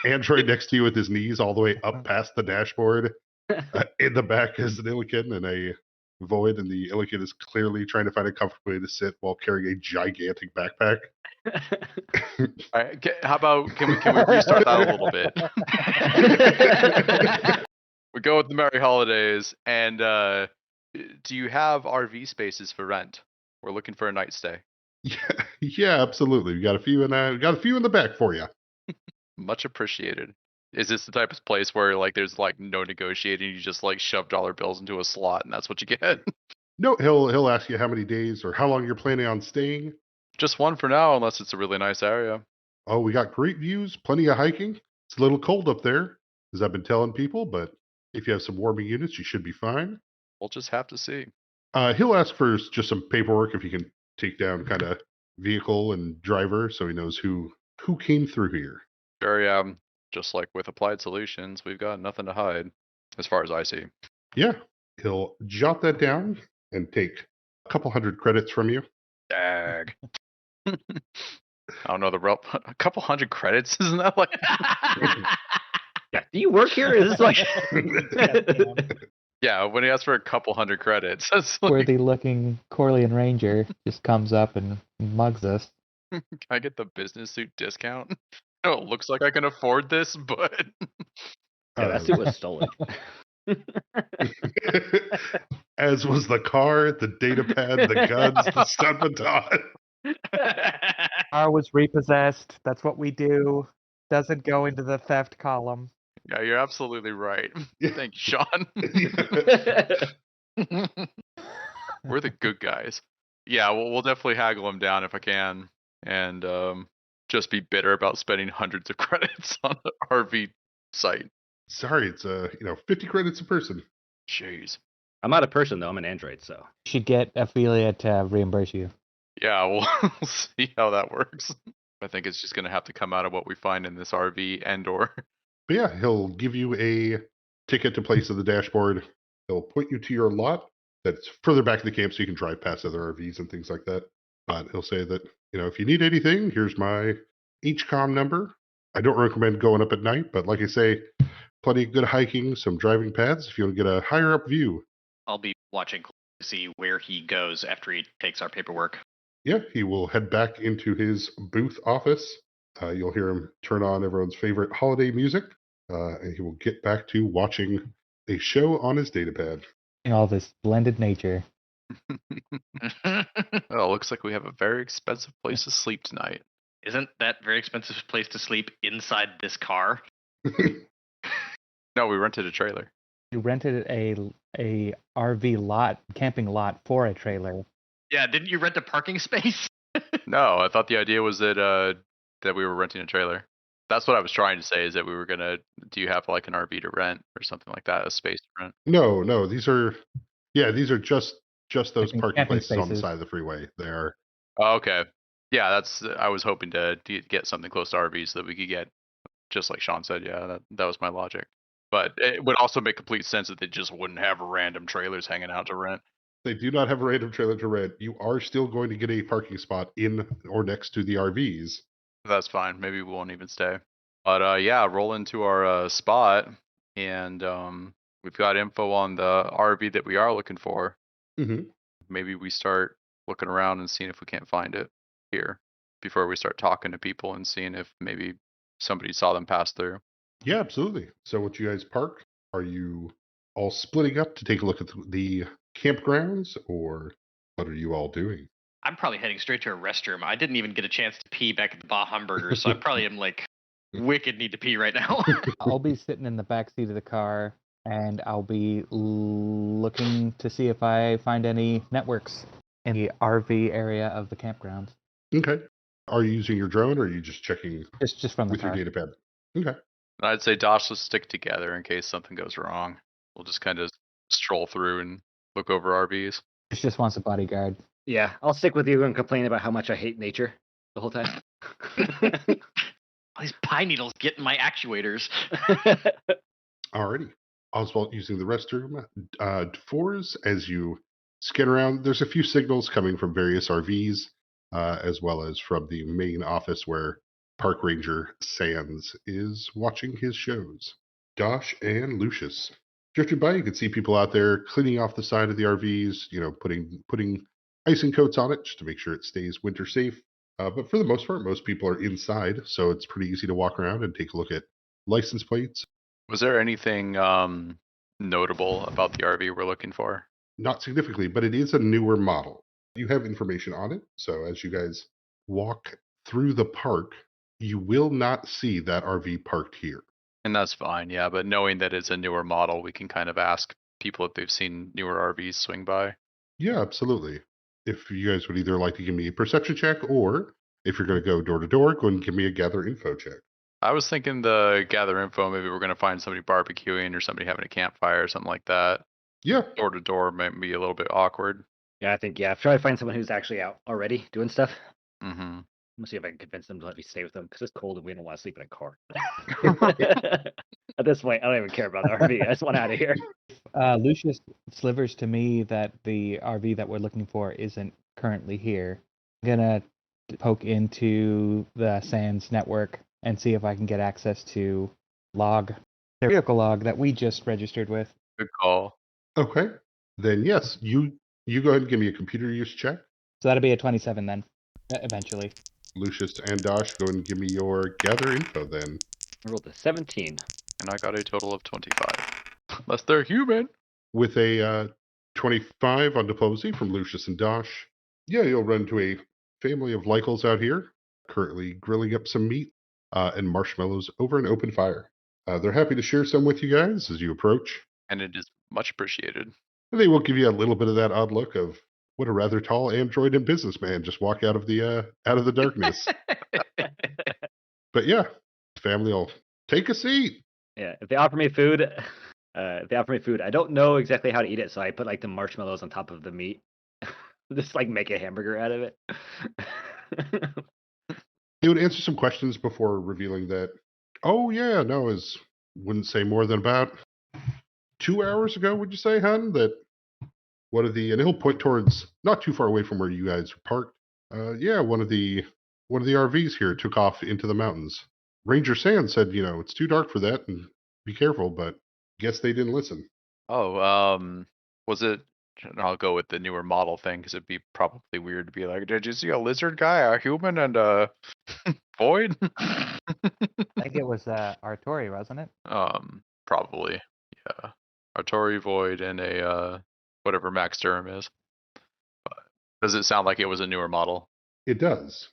android next to you with his knees all the way up past the dashboard. In the back is an Illiken and a Void, and the Illiken is clearly trying to find a comfortable way to sit while carrying a gigantic backpack. All right. How about can we restart that a little bit? We go with the Merry Holidays, and do you have RV spaces for rent? We're looking for a night stay. Yeah, absolutely. We got a few in the back for you. Much appreciated. Is this the type of place where like there's like no negotiating? You just like shove dollar bills into a slot, and that's what you get? No, he'll ask you how many days or how long you're planning on staying. Just one for now, unless it's a really nice area. Oh, we got great views, plenty of hiking. It's a little cold up there, as I've been telling people, but if you have some warming units, you should be fine. We'll just have to see. He'll ask for just some paperwork if he can take down kind of vehicle and driver so he knows who came through here. Sure, yeah. Just like with Applied Solutions, we've got nothing to hide, as far as I see. Yeah, he'll jot that down and take a couple hundred credits from you. Dag. I don't know a couple hundred credits, isn't that like? Yeah, do you work here? Is this like? Yeah, when he asks for a couple hundred credits, that's like, Worthy looking Corleone Ranger just comes up and mugs us. can I get the business suit discount? I know it looks like I can afford this, but Yeah, that suit was stolen. As was the car, the data pad, the guns, the stun baton. Car was repossessed. That's what we do. Doesn't go into the theft column. yeah, you're absolutely right. Yeah. Thank you, Sean. We're the good guys. Yeah, we'll definitely haggle him down if I can, and just be bitter about spending hundreds of credits on an RV site. Sorry, it's 50 credits a person. Jeez. I'm not a person though. I'm an android, so. You should get Ophelia to reimburse you. Yeah, we'll see how that works. I think it's just gonna have to come out of what we find in this RV and/or. But yeah, he'll give you a ticket to place on the dashboard. He'll point you to your lot that's further back in the camp so you can drive past other RVs and things like that. But he'll say that, if you need anything, here's my HCOM number. I don't recommend going up at night, but like I say, plenty of good hiking, some driving paths if you want to get a higher up view. I'll be watching to see where he goes after he takes our paperwork. Yeah, he will head back into his booth office. You'll hear him turn on everyone's favorite holiday music, and he will get back to watching a show on his datapad. All this splendid nature. Oh, looks like we have a very expensive place to sleep tonight. Isn't that very expensive place to sleep inside this car? No, we rented a trailer. You rented a RV lot, camping lot for a trailer. Yeah, didn't you rent a parking space? No, I thought the idea was that we were renting a trailer. That's what I was trying to say, is that we were gonna. Do you have like an RV to rent or something like that, a space to rent? No, these are just those Camping parking places on the spaces. side of the freeway. They are. Oh, okay. Yeah, that's. I was hoping to get something close to RV so that we could get, just like Sean said. Yeah, that was my logic. But it would also make complete sense that they just wouldn't have random trailers hanging out to rent. They do not have a random trailer to rent. You are still going to get a parking spot in or next to the RVs. That's fine. Maybe we won't even stay. But yeah, roll into our spot, and we've got info on the RV that we are looking for. Mm-hmm. Maybe we start looking around and seeing if we can't find it here before we start talking to people and seeing if maybe somebody saw them pass through. Yeah, absolutely. So once you guys park, are you all splitting up to take a look at the campgrounds, or what are you all doing? I'm probably heading straight to a restroom. I didn't even get a chance to pee back at the Bah Hamburger, so I probably am like wicked need to pee right now. I'll be sitting in the back seat of the car, and I'll be looking to see if I find any networks in the RV area of the campground. Okay. Are you using your drone, or are you just checking Just from the with car. your data pad? Okay. And I'd say Dosh, let's stick together in case something goes wrong. We'll just kind of stroll through and look over RVs. He just wants a bodyguard. Yeah, I'll stick with you and complain about how much I hate nature the whole time. All these pine needles get in my actuators. Alrighty. Oswald using the restroom. Fours, as you scan around, there's a few signals coming from various RVs, as well as from the main office where Park Ranger Sands is watching his shows. Dosh and Lucius. Drifting by, you can see people out there cleaning off the side of the RVs, putting icing coats on it just to make sure it stays winter safe. But for the most part, most people are inside, so it's pretty easy to walk around and take a look at license plates. Was there anything notable about the RV we're looking for? Not significantly, but it is a newer model. You have information on it, so as you guys walk through the park, you will not see that RV parked here. And that's fine, yeah. But knowing that it's a newer model, we can kind of ask people if they've seen newer RVs swing by. Yeah, absolutely. If you guys would either like to give me a perception check, or if you're going to go door to door, go and give me a gather info check. I was thinking the gather info, maybe we're going to find somebody barbecuing or somebody having a campfire or something like that. Yeah. Door to door might be a little bit awkward. Yeah, I think, try to find someone who's actually out already doing stuff. Mm-hmm. I'm gonna see if I can convince them to let me stay with them because it's cold and we don't want to sleep in a car. At this point, I don't even care about the RV. I just want out of here. Lucius slivers to me that the RV that we're looking for isn't currently here. I'm gonna poke into the Sands network and see if I can get access to the vehicle log that we just registered with. Good call. Okay. Then yes, you go ahead and give me a computer use check. So that'll be a 27 then, eventually. Lucius and Dosh, go ahead and give me your gather info then. I rolled a 17. And I got a total of 25. Unless they're human. With a 25 on diplomacy from Lucius and Dosh. Yeah, you'll run into a family of Lycals out here, currently grilling up some meat and marshmallows over an open fire. They're happy to share some with you guys as you approach. And it is much appreciated. And they will give you a little bit of that odd look of what a rather tall android and businessman just walk out of the darkness. But yeah, family will take a seat. Yeah, if they offer me food, I don't know exactly how to eat it, so I put like the marshmallows on top of the meat. Just like make a hamburger out of it. He would answer some questions before revealing that, oh yeah, no, wouldn't say more than about 2 hours ago, would you say, hon? That and he'll point towards not too far away from where you guys are parked. Yeah, one of the RVs here took off into the mountains. Ranger Sand said, it's too dark for that and be careful, but guess they didn't listen. Oh, was it? I'll go with the newer model thing because it'd be probably weird to be like, did you see a lizard guy, a human, and a void? I think it was Artori, wasn't it? Probably, yeah. Artori, void, and a whatever Max Durham is. But does it sound like it was a newer model? It does.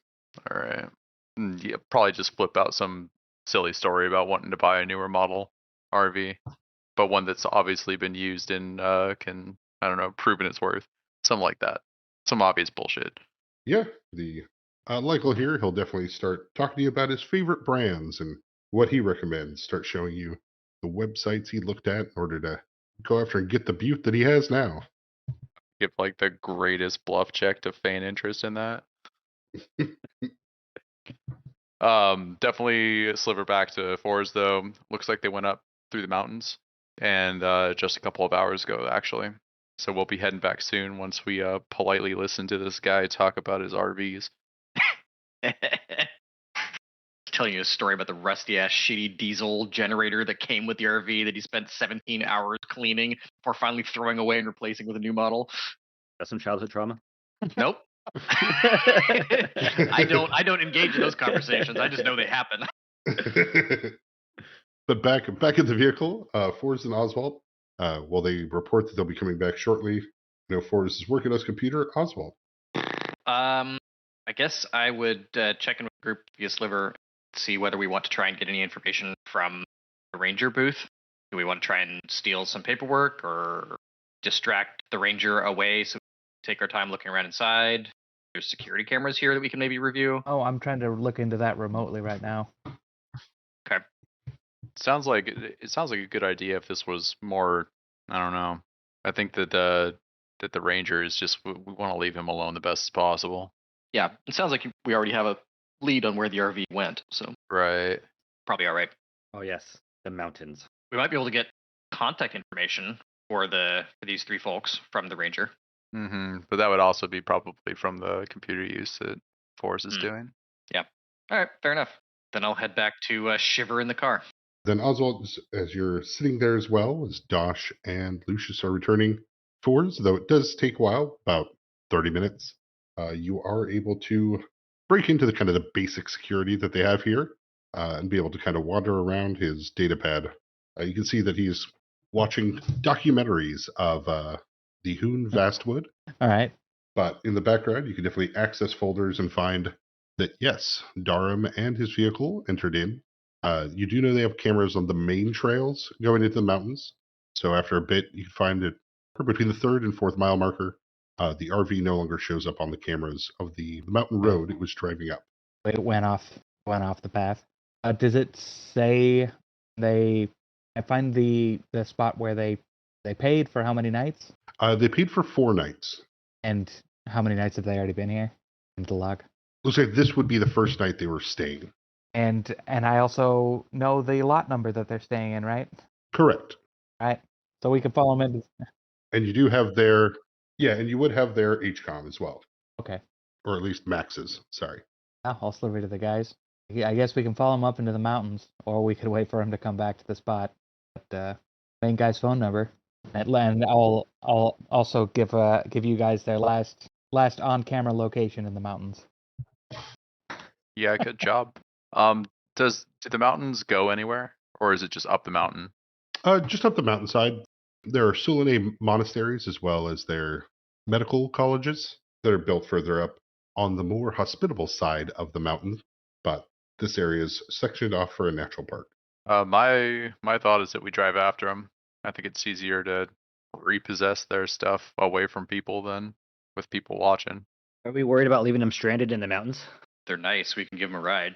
All right. Yeah, probably just flip out some silly story about wanting to buy a newer model RV, but one that's obviously been used and can, I don't know, proven its worth. Something like that. Some obvious bullshit. Yeah, the Lycal here, he'll definitely start talking to you about his favorite brands and what he recommends. Start showing you the websites he looked at in order to go after and get the butte that he has now. Give like the greatest bluff check to feign interest in that. Definitely sliver back to fours though. Looks like they went up through the mountains, and just a couple of hours ago, actually. So we'll be heading back soon once we politely listen to this guy talk about his RVs. Telling you a story about the rusty ass shitty diesel generator that came with the RV that he spent 17 hours cleaning before finally throwing away and replacing with a new model. That's some childhood trauma. Nope. I don't engage in those conversations. I just know they happen. But back in the vehicle, Forrest and Oswald, well, they report that they'll be coming back shortly. Forrest is working on his computer. Oswald. I guess I would check in with the group via Sliver, see whether we want to try and get any information from the ranger booth. Do we want to try and steal some paperwork or distract the ranger away so we can take our time looking around inside? There's security cameras here that we can maybe review. Oh, I'm trying to look into that remotely right now. Okay. It sounds like a good idea if this was more, I don't know. I think that the ranger is just, we want to leave him alone the best as possible. Yeah, it sounds like we already have a lead on where the RV went, so Right. probably all right. Oh yes, the mountains. We might be able to get contact information for these three folks from the ranger. But that would also be probably from the computer use that Forrest is doing. Yeah. All right, fair enough. Then I'll head back to shiver in the car. Then Oswald, as you're sitting there as well, as Dosh and Lucius are returning Forrest, though it does take a while, about 30 minutes, you are able to break into the kind of the basic security that they have here and be able to kind of wander around his data pad. You can see that he's watching documentaries of the Hoon Vastwood. All right. But in the background, you can definitely access folders and find that, yes, Durham and his vehicle entered in. You do know they have cameras on the main trails going into the mountains. So after a bit, you can find it between the 3rd and 4th mile marker. The RV no longer shows up on the cameras of the mountain road it was driving up. It went off the path. Does it say I find the spot where they paid for how many nights? They paid for 4 nights. And how many nights have they already been here? Into the log. Looks like this would be the first night they were staying. And I also know the lot number that they're staying in, right? Correct. Right. So we can follow them in. And you do have their, and you would have their HCOM as well. Okay. Or at least Max's, sorry. I'll sliver to the guys. I guess we can follow them up into the mountains, or we could wait for him to come back to the spot. But main guy's phone number, and I'll also give you guys their last on-camera location in the mountains. Yeah, good job. Do the mountains go anywhere, or is it just up the mountain? Just up the mountainside. There are Sule'Nei monasteries as well as their medical colleges that are built further up on the more hospitable side of the mountain, but this area is sectioned off for a natural park. My thought is that we drive after them. I think it's easier to repossess their stuff away from people than with people watching. Are we worried about leaving them stranded in the mountains? They're nice. We can give them a ride.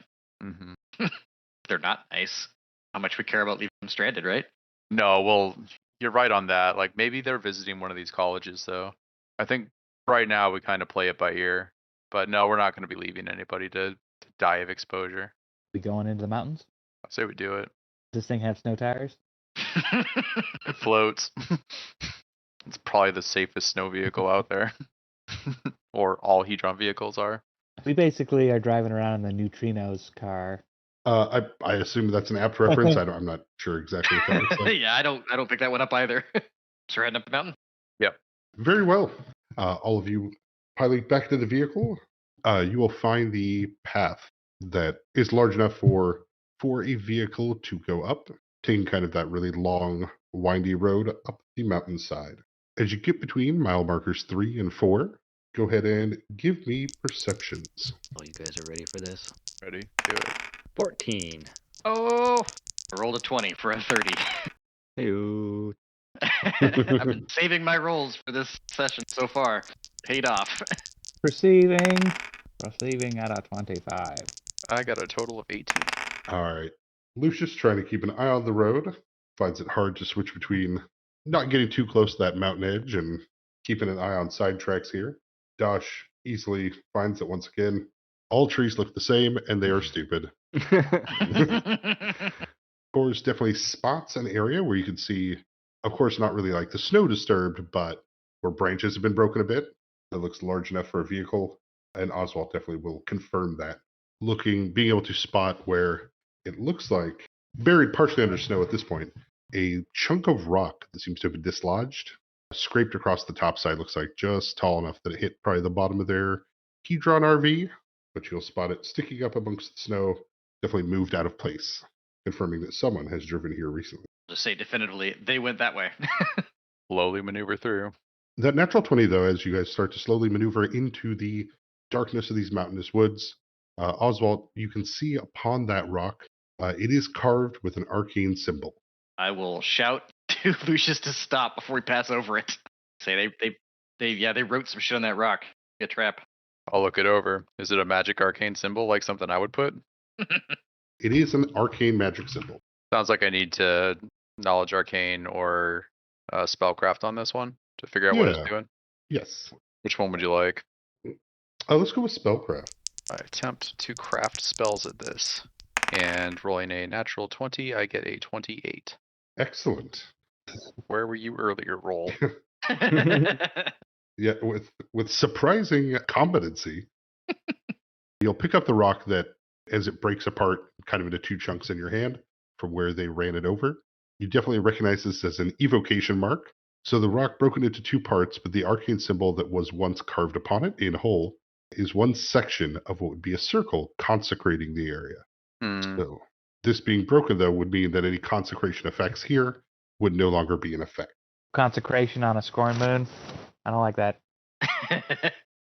They're not nice. How much we care about leaving them stranded, right? No, well, you're right on that. Like, maybe they're visiting one of these colleges, though. I think right now we kind of play it by ear. But no, we're not going to be leaving anybody to die of exposure. We going into the mountains? I say we do it. Does this thing have snow tires? It floats. It's probably the safest snow vehicle out there. Or all Hedron vehicles are. We basically are driving around in the Neutrinos car. I assume that's an apt reference. I'm not sure exactly what that looks like. Yeah, I don't pick that one up either. So we're heading up the mountain? Yep. Very well. All of you pilot back to the vehicle. You will find the path that is large enough for a vehicle to go up, taking kind of that really long, windy road up the mountainside. As you get between mile markers 3 and 4, go ahead and give me perceptions. Oh, you guys are ready for this? Ready? Do it. 14. Oh, I rolled a 20 for a 30. Ew. I've been saving my rolls for this session so far. Paid off. Receiving at a 25. I got a total of 18. All right. Lucius, trying to keep an eye on the road, finds it hard to switch between not getting too close to that mountain edge and keeping an eye on side tracks here. Dosh easily finds that once again, all trees look the same and they are stupid. course, definitely spots an area where you can see, of course, not really like the snow disturbed, but where branches have been broken a bit. It looks large enough for a vehicle, and Oswald definitely will confirm that. Being able to spot where it looks like buried partially under snow at this point, a chunk of rock that seems to have been dislodged, scraped across the top side, looks like just tall enough that it hit probably the bottom of their key-drawn RV, but you'll spot it sticking up amongst the snow, definitely moved out of place, confirming that someone has driven here recently. Just say definitively, they went that way. Slowly maneuver through. That natural 20, though, as you guys start to slowly maneuver into the darkness of these mountainous woods, Oswald, you can see upon that rock, it is carved with an arcane symbol. I will shout to Lucius to stop before we pass over it. Say they wrote some shit on that rock. A trap. I'll look it over. Is it a magic arcane symbol, like something I would put? It is an arcane magic symbol. Sounds like I need to knowledge arcane or spellcraft on this one to figure out what it's doing. Yes. Which one would you like? Let's go with spellcraft. I attempt to craft spells at this. And rolling a natural 20, I get a 28. Excellent. Where were you earlier, roll? Yeah, with surprising competency, you'll pick up the rock that, as it breaks apart kind of into two chunks in your hand from where they ran it over, you definitely recognize this as an evocation mark. So the rock broken into two parts, but the arcane symbol that was once carved upon it in whole is one section of what would be a circle consecrating the area. So this being broken, though, would mean that any consecration effects here would no longer be in effect. Consecration on a scorn moon. I don't like that.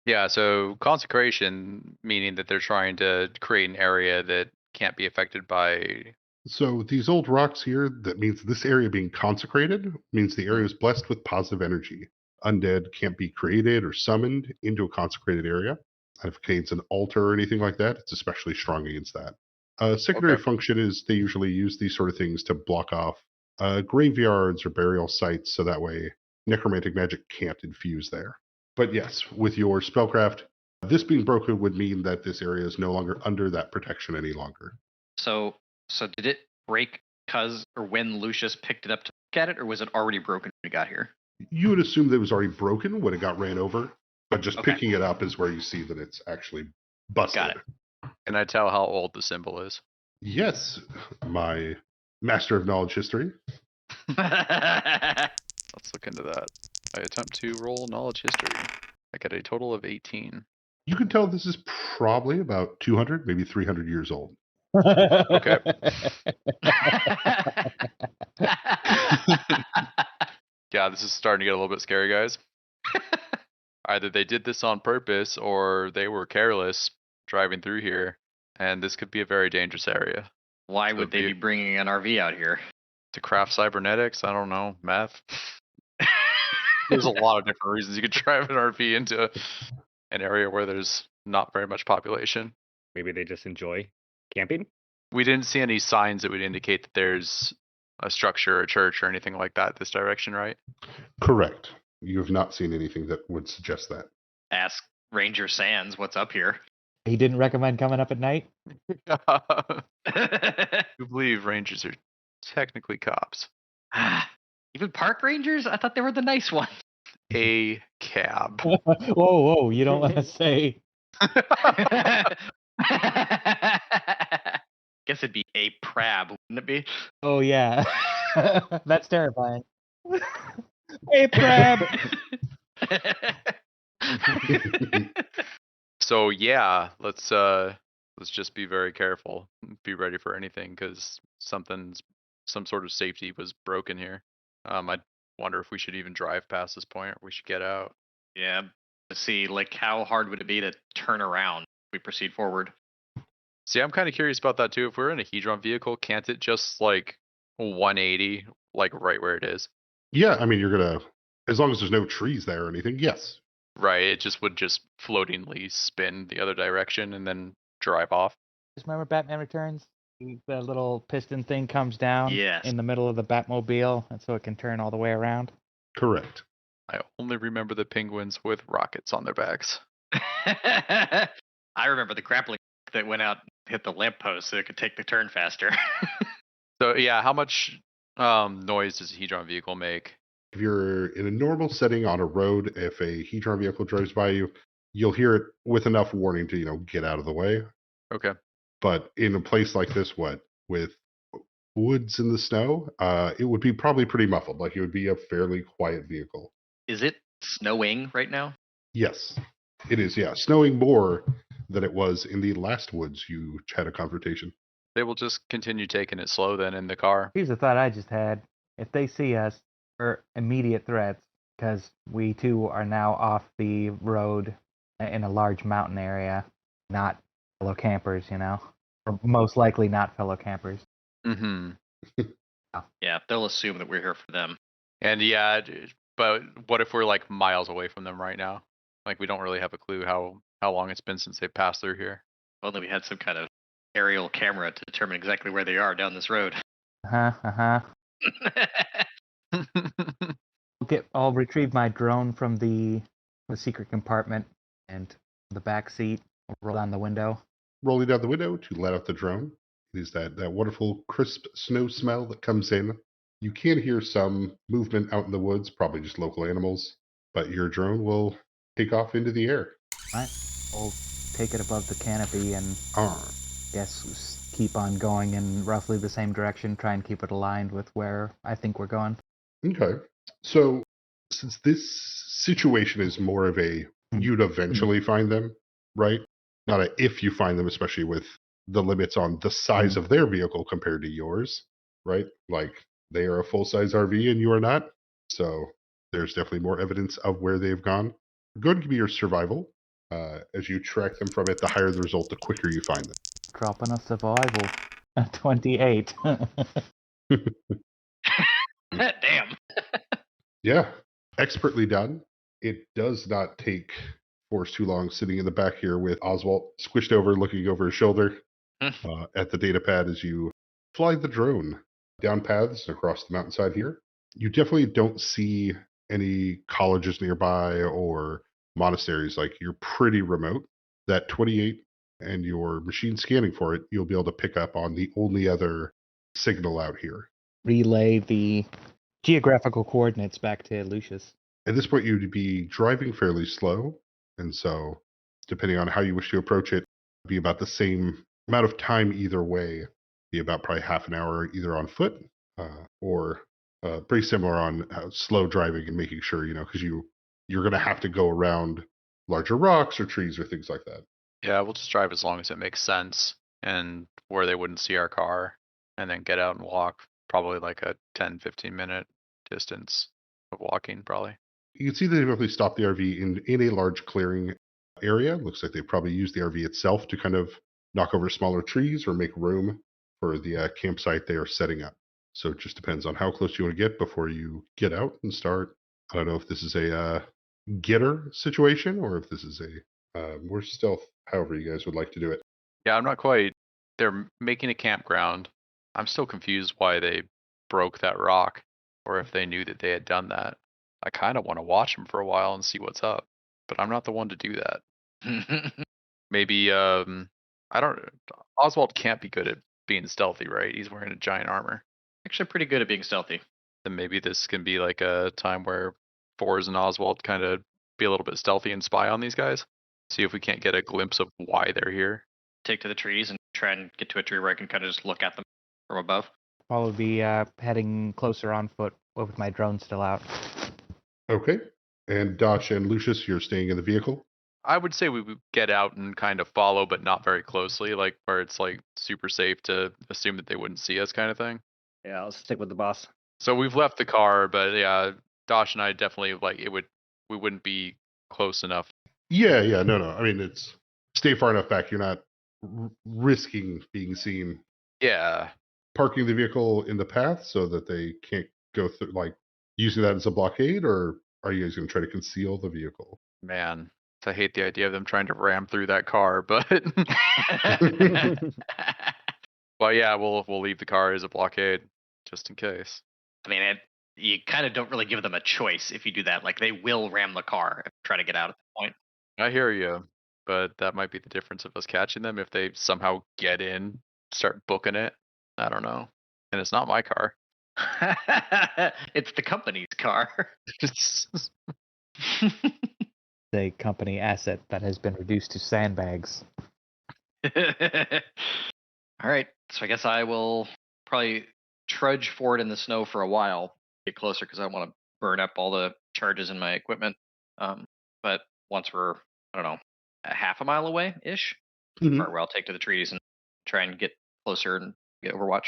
Yeah, so consecration, meaning that they're trying to create an area that can't be affected by... So these old rocks here, that means this area being consecrated means the area is blessed with positive energy. Undead can't be created or summoned into a consecrated area. And if it contains an altar or anything like that, it's especially strong against that. Secondary function is they usually use these sort of things to block off graveyards or burial sites, so that way necromantic magic can't infuse there. But yes, with your spellcraft, this being broken would mean that this area is no longer under that protection any longer. So did it break because or when Lucius picked it up to look at it, or was it already broken when we got here? You would assume that it was already broken when it got ran over, but just picking it up is where you see that it's actually busted. Got it. Can I tell how old the symbol is? Yes, my master of knowledge history. Let's look into that. I attempt to roll knowledge history. I get a total of 18. You can tell this is probably about 200, maybe 300 years old. Okay. Yeah, this is starting to get a little bit scary, guys. Either they did this on purpose or they were careless driving through here, and this could be a very dangerous area. Why would they be bringing an RV out here? To craft cybernetics? I don't know. Meth? There's a lot of different reasons you could drive an RV into an area where there's not very much population. Maybe they just enjoy camping. We didn't see any signs that would indicate that there's a structure, a church, or anything like that this direction, right? Correct. You have not seen anything that would suggest that. Ask Ranger Sands what's up here. He didn't recommend coming up at night? I believe rangers are technically cops. Even park rangers? I thought they were the nice ones. A cab. Whoa, you don't want to say. Guess it'd be a prab, wouldn't it be? Oh, yeah. That's terrifying. Hey, Prab! So yeah, let's just be very careful. Be ready for anything, because some sort of safety was broken here. I wonder if we should even drive past this point, or we should get out. Yeah. Let's see, like, how hard would it be to turn around if we proceed forward? See, I'm kind of curious about that too. If we're in a Hedron vehicle, can't it just like 180, like right where it is? Yeah, I mean, you're going to, as long as there's no trees there or anything, yes. Right, it just would just floatingly spin the other direction and then drive off. Just remember Batman Returns? The little piston thing comes down in the middle of the Batmobile, and so it can turn all the way around. Correct. I only remember the penguins with rockets on their backs. I remember the grappling that went out and hit the lamppost so it could take the turn faster. So yeah, how much noise does a Hedron vehicle make? If you're in a normal setting on a road, if a Hedron vehicle drives by you, you'll hear it with enough warning to, get out of the way. Okay. But in a place like this, with woods in the snow, it would be probably pretty muffled. Like it would be a fairly quiet vehicle. Is it snowing right now? Yes, it is. Yeah, snowing more than it was in the last woods you had a confrontation. They will just continue taking it slow then in the car. Here's a thought I just had. If they see us, we're immediate threats because we too are now off the road in a large mountain area, not fellow campers, or most likely not fellow campers. Mm-hmm. Yeah, they'll assume that we're here for them. And yeah, but what if we're like miles away from them right now? Like we don't really have a clue how long it's been since they passed through here. Only we had some kind of aerial camera to determine exactly where they are down this road. I'll retrieve my drone from the secret compartment and the back seat. Roll down the window. Rolling down the window to let out the drone. It is that wonderful crisp snow smell that comes in. You can hear some movement out in the woods, probably just local animals, but your drone will take off into the air. Right. We'll take it above the canopy and guess keep on going in roughly the same direction, try and keep it aligned with where I think we're going. Okay. So since this situation is more of a you'd eventually find them, right? Not a if you find them, especially with the limits on the size of their vehicle compared to yours, right? Like they are a full-size RV and you are not. So there's definitely more evidence of where they've gone. Go ahead and give me your survival. As you track them from it, the higher the result, the quicker you find them. Dropping a survival. 28. Damn. Yeah, expertly done. It does not take Force too long sitting in the back here with Oswald squished over, looking over his shoulder at the data pad as you fly the drone down paths across the mountainside here. You definitely don't see any colleges nearby or monasteries. Like you're pretty remote. That 28 and your machine scanning for it, you'll be able to pick up on the only other signal out here. Relay the geographical coordinates back to Lucius. At this point, you'd be driving fairly slow. And so, depending on how you wish to approach it, it'd be about the same amount of time either way. Be about probably half an hour either on foot or pretty similar on slow driving and making sure, because you're going to have to go around larger rocks or trees or things like that. Yeah, we'll just drive as long as it makes sense and where they wouldn't see our car, and then get out and walk probably like a 10-15 minute distance of walking probably. You can see they definitely stopped the RV in a large clearing area. Looks like they probably used the RV itself to kind of knock over smaller trees or make room for the campsite they are setting up. So it just depends on how close you want to get before you get out and start. I don't know if this is a getter situation or if this is a more stealth, however you guys would like to do it. Yeah, I'm not quite. They're making a campground. I'm still confused why they broke that rock, or if they knew that they had done that. I kind of want to watch them for a while and see what's up, but I'm not the one to do that. Maybe I don't. Oswald can't be good at being stealthy, right? He's wearing a giant armor. Actually, pretty good at being stealthy. Then maybe this can be like a time where Fours and Oswald kind of be a little bit stealthy and spy on these guys. See if we can't get a glimpse of why they're here. Take to the trees and try and get to a tree where I can kind of just look at them from above. I'll be heading closer on foot with my drone still out. Okay. And Dosh and Lucius, you're staying in the vehicle? I would say we would get out and kind of follow, but not very closely, like where it's like super safe to assume that they wouldn't see us kind of thing. Yeah, I'll stick with the boss. So we've left the car, but yeah, Dosh and I definitely we wouldn't be close enough. Yeah, no. I mean, it's stay far enough back. You're not risking being seen. Yeah. Parking the vehicle in the path so that they can't go through, like using that as a blockade, or are you guys going to try to conceal the vehicle? Man, I hate the idea of them trying to ram through that car, but well, yeah, we'll leave the car as a blockade just in case. I mean, you kind of don't really give them a choice if you do that. Like, they will ram the car if they try to get out at that point. I hear you, but that might be the difference of us catching them if they somehow get in, start booking it. I don't know. And it's not my car. It's the company's car. A company asset that has been reduced to sandbags. All right, so I guess I will probably trudge forward in the snow for a while, get closer because I want to burn up all the charges in my equipment. But once we're, I don't know, a half a mile away ish, Mhm. where I'll take to the trees and try and get closer and get Overwatch.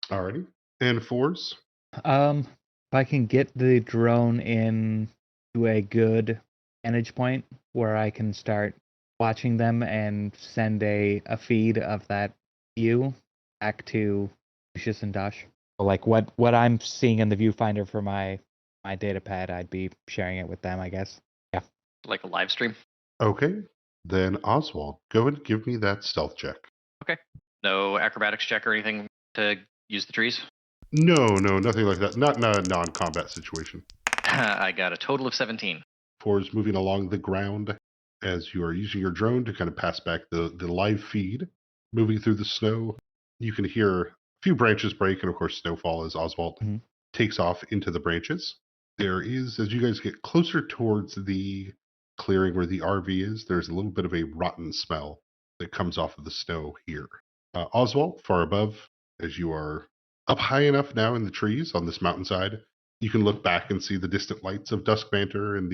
Alrighty. And fours? If I can get the drone in to a good vantage point where I can start watching them and send a feed of that view back to Lucius and Dash. Like what I'm seeing in the viewfinder for my data pad, I'd be sharing it with them, I guess. Yeah. Like a live stream. Okay. Then Oswald, go and give me that stealth check. Okay. No acrobatics check or anything to use the trees? No, nothing like that. Not in a non-combat situation. I got a total of 17. Fours moving along the ground as you are using your drone to kind of pass back the live feed. Moving through the snow, you can hear a few branches break, and of course snowfall as Oswald takes off into the branches. There is, as you guys get closer towards the clearing where the RV is, there's a little bit of a rotten smell that comes off of the snow here. Oswald, far above, as you are up high enough now in the trees on this mountainside, you can look back and see the distant lights of Dusk Banter and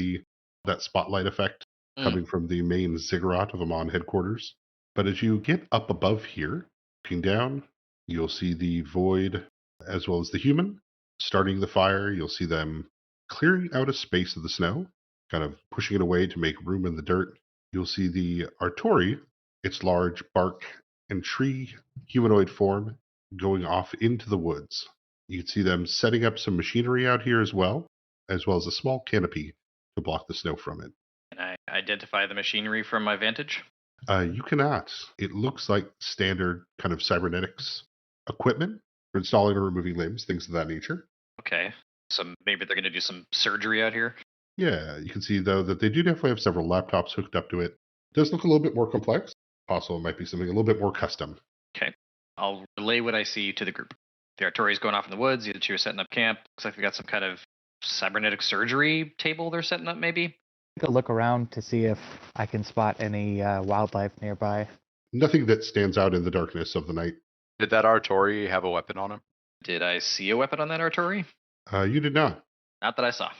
that spotlight effect coming from the main ziggurat of Amon headquarters. But as you get up above here, looking down, you'll see the void as well as the human starting the fire. You'll see them clearing out a space of the snow, kind of pushing it away to make room in the dirt. You'll see the Artori, its large bark and tree humanoid form, going off into the woods. You can see them setting up some machinery out here as well as a small canopy to block the snow from it. Can I identify the machinery from my vantage? You cannot. It looks like standard kind of cybernetics equipment for installing or removing limbs, things of that nature. Okay. So maybe they're going to do some surgery out here. Yeah, you can see, though, that they do definitely have several laptops hooked up to it. It does look a little bit more complex. Also, it might be something a little bit more custom. Okay. I'll relay what I see to the group. The Artori's going off in the woods. The other two are setting up camp. Looks like they got some kind of cybernetic surgery table they're setting up, maybe. Take a look around to see if I can spot any wildlife nearby. Nothing that stands out in the darkness of the night. Did that Artori have a weapon on him? Did I see a weapon on that Artori? You did not. Not that I saw.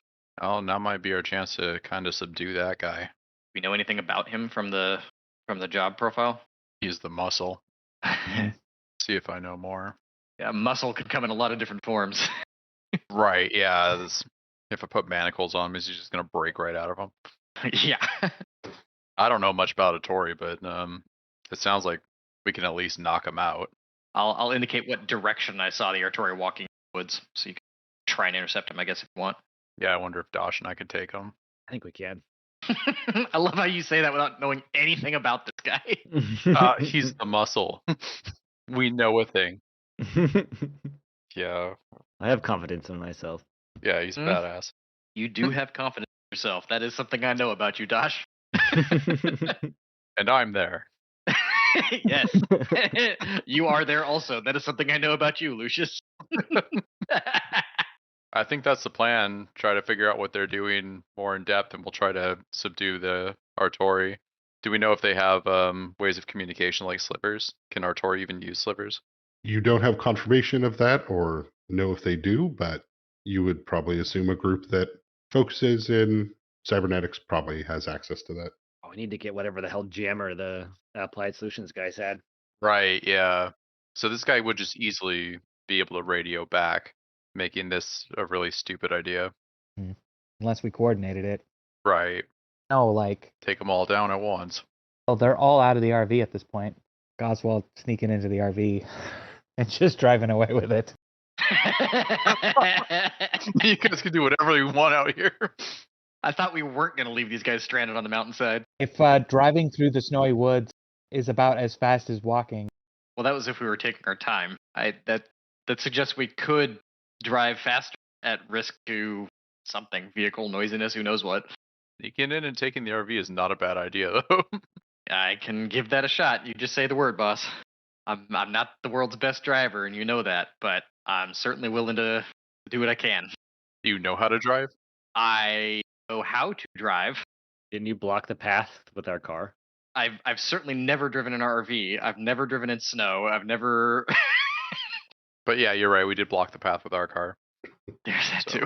Oh, now might be our chance to kind of subdue that guy. We know anything about him from the job profile? He's the muscle. See if I know more. Yeah, muscle could come in a lot of different forms. Right, yeah. If I put manacles on him, is he just going to break right out of them? Yeah. I don't know much about Artori, but it sounds like we can at least knock him out. I'll indicate what direction I saw the Artori walking in the woods, so you can try and intercept him, I guess, if you want. Yeah, I wonder if Dosh and I could take him. I think we can. I love how you say that without knowing anything about this guy. He's the muscle. We know a thing. Yeah. I have confidence in myself. Yeah, he's badass. You do have confidence in yourself. That is something I know about you, Dosh. And I'm there. Yes. You are there also. That is something I know about you, Lucius. I think that's the plan. Try to figure out what they're doing more in depth, and we'll try to subdue the Artori. Do we know if they have ways of communication like slivers? Can Artori even use slivers? You don't have confirmation of that or know if they do, but you would probably assume a group that focuses in cybernetics probably has access to that. Oh, we need to get whatever the hell jammer the applied solutions guys had. Right, yeah. So this guy would just easily be able to radio back, making this a really stupid idea. Unless we coordinated it. Right. No, like, Take them all down at once. well, they're all out of the RV at this point. Oswald sneaking into the RV and just driving away with it. You guys can do whatever you want out here. I thought we weren't going to leave these guys stranded on the mountainside. If driving through the snowy woods is about as fast as walking. Well, that was if we were taking our time. That suggests we could drive faster at risk to something, vehicle noisiness, who knows what. Sneaking in and taking the RV is not a bad idea, though. I can give that a shot. You just say the word, boss. I'm not the world's best driver, and you know that, but I'm certainly willing to do what I can. Do you know how to drive? I know how to drive. Didn't you block the path with our car? I've certainly never driven an RV. I've never driven in snow. I've never. But yeah, you're right. We did block the path with our car. There's that So- too.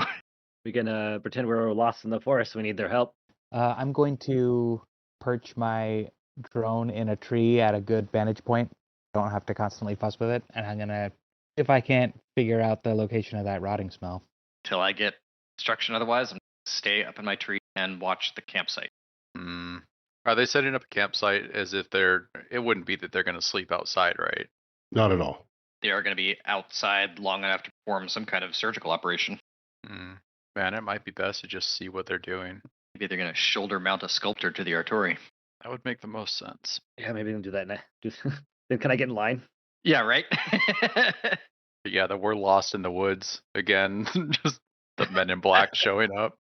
We can pretend we're lost in the forest. We need their help. I'm going to perch my drone in a tree at a good vantage point. Don't have to constantly fuss with it. And I'm going to, if I can't figure out the location of that rotting smell. Till I get instruction otherwise, I'm gonna stay up in my tree and watch the campsite. Mm. Are they setting up a campsite as if it wouldn't be that they're going to sleep outside, right? Not at all. They are going to be outside long enough to perform some kind of surgical operation. Man, it might be best to just see what they're doing. Maybe they're going to shoulder mount a sculptor to the artillery. That would make the most sense. Yeah, maybe they'll do that. Then can I get in line? Yeah, right? But yeah, that we're lost in the woods again. Just the men in black showing up.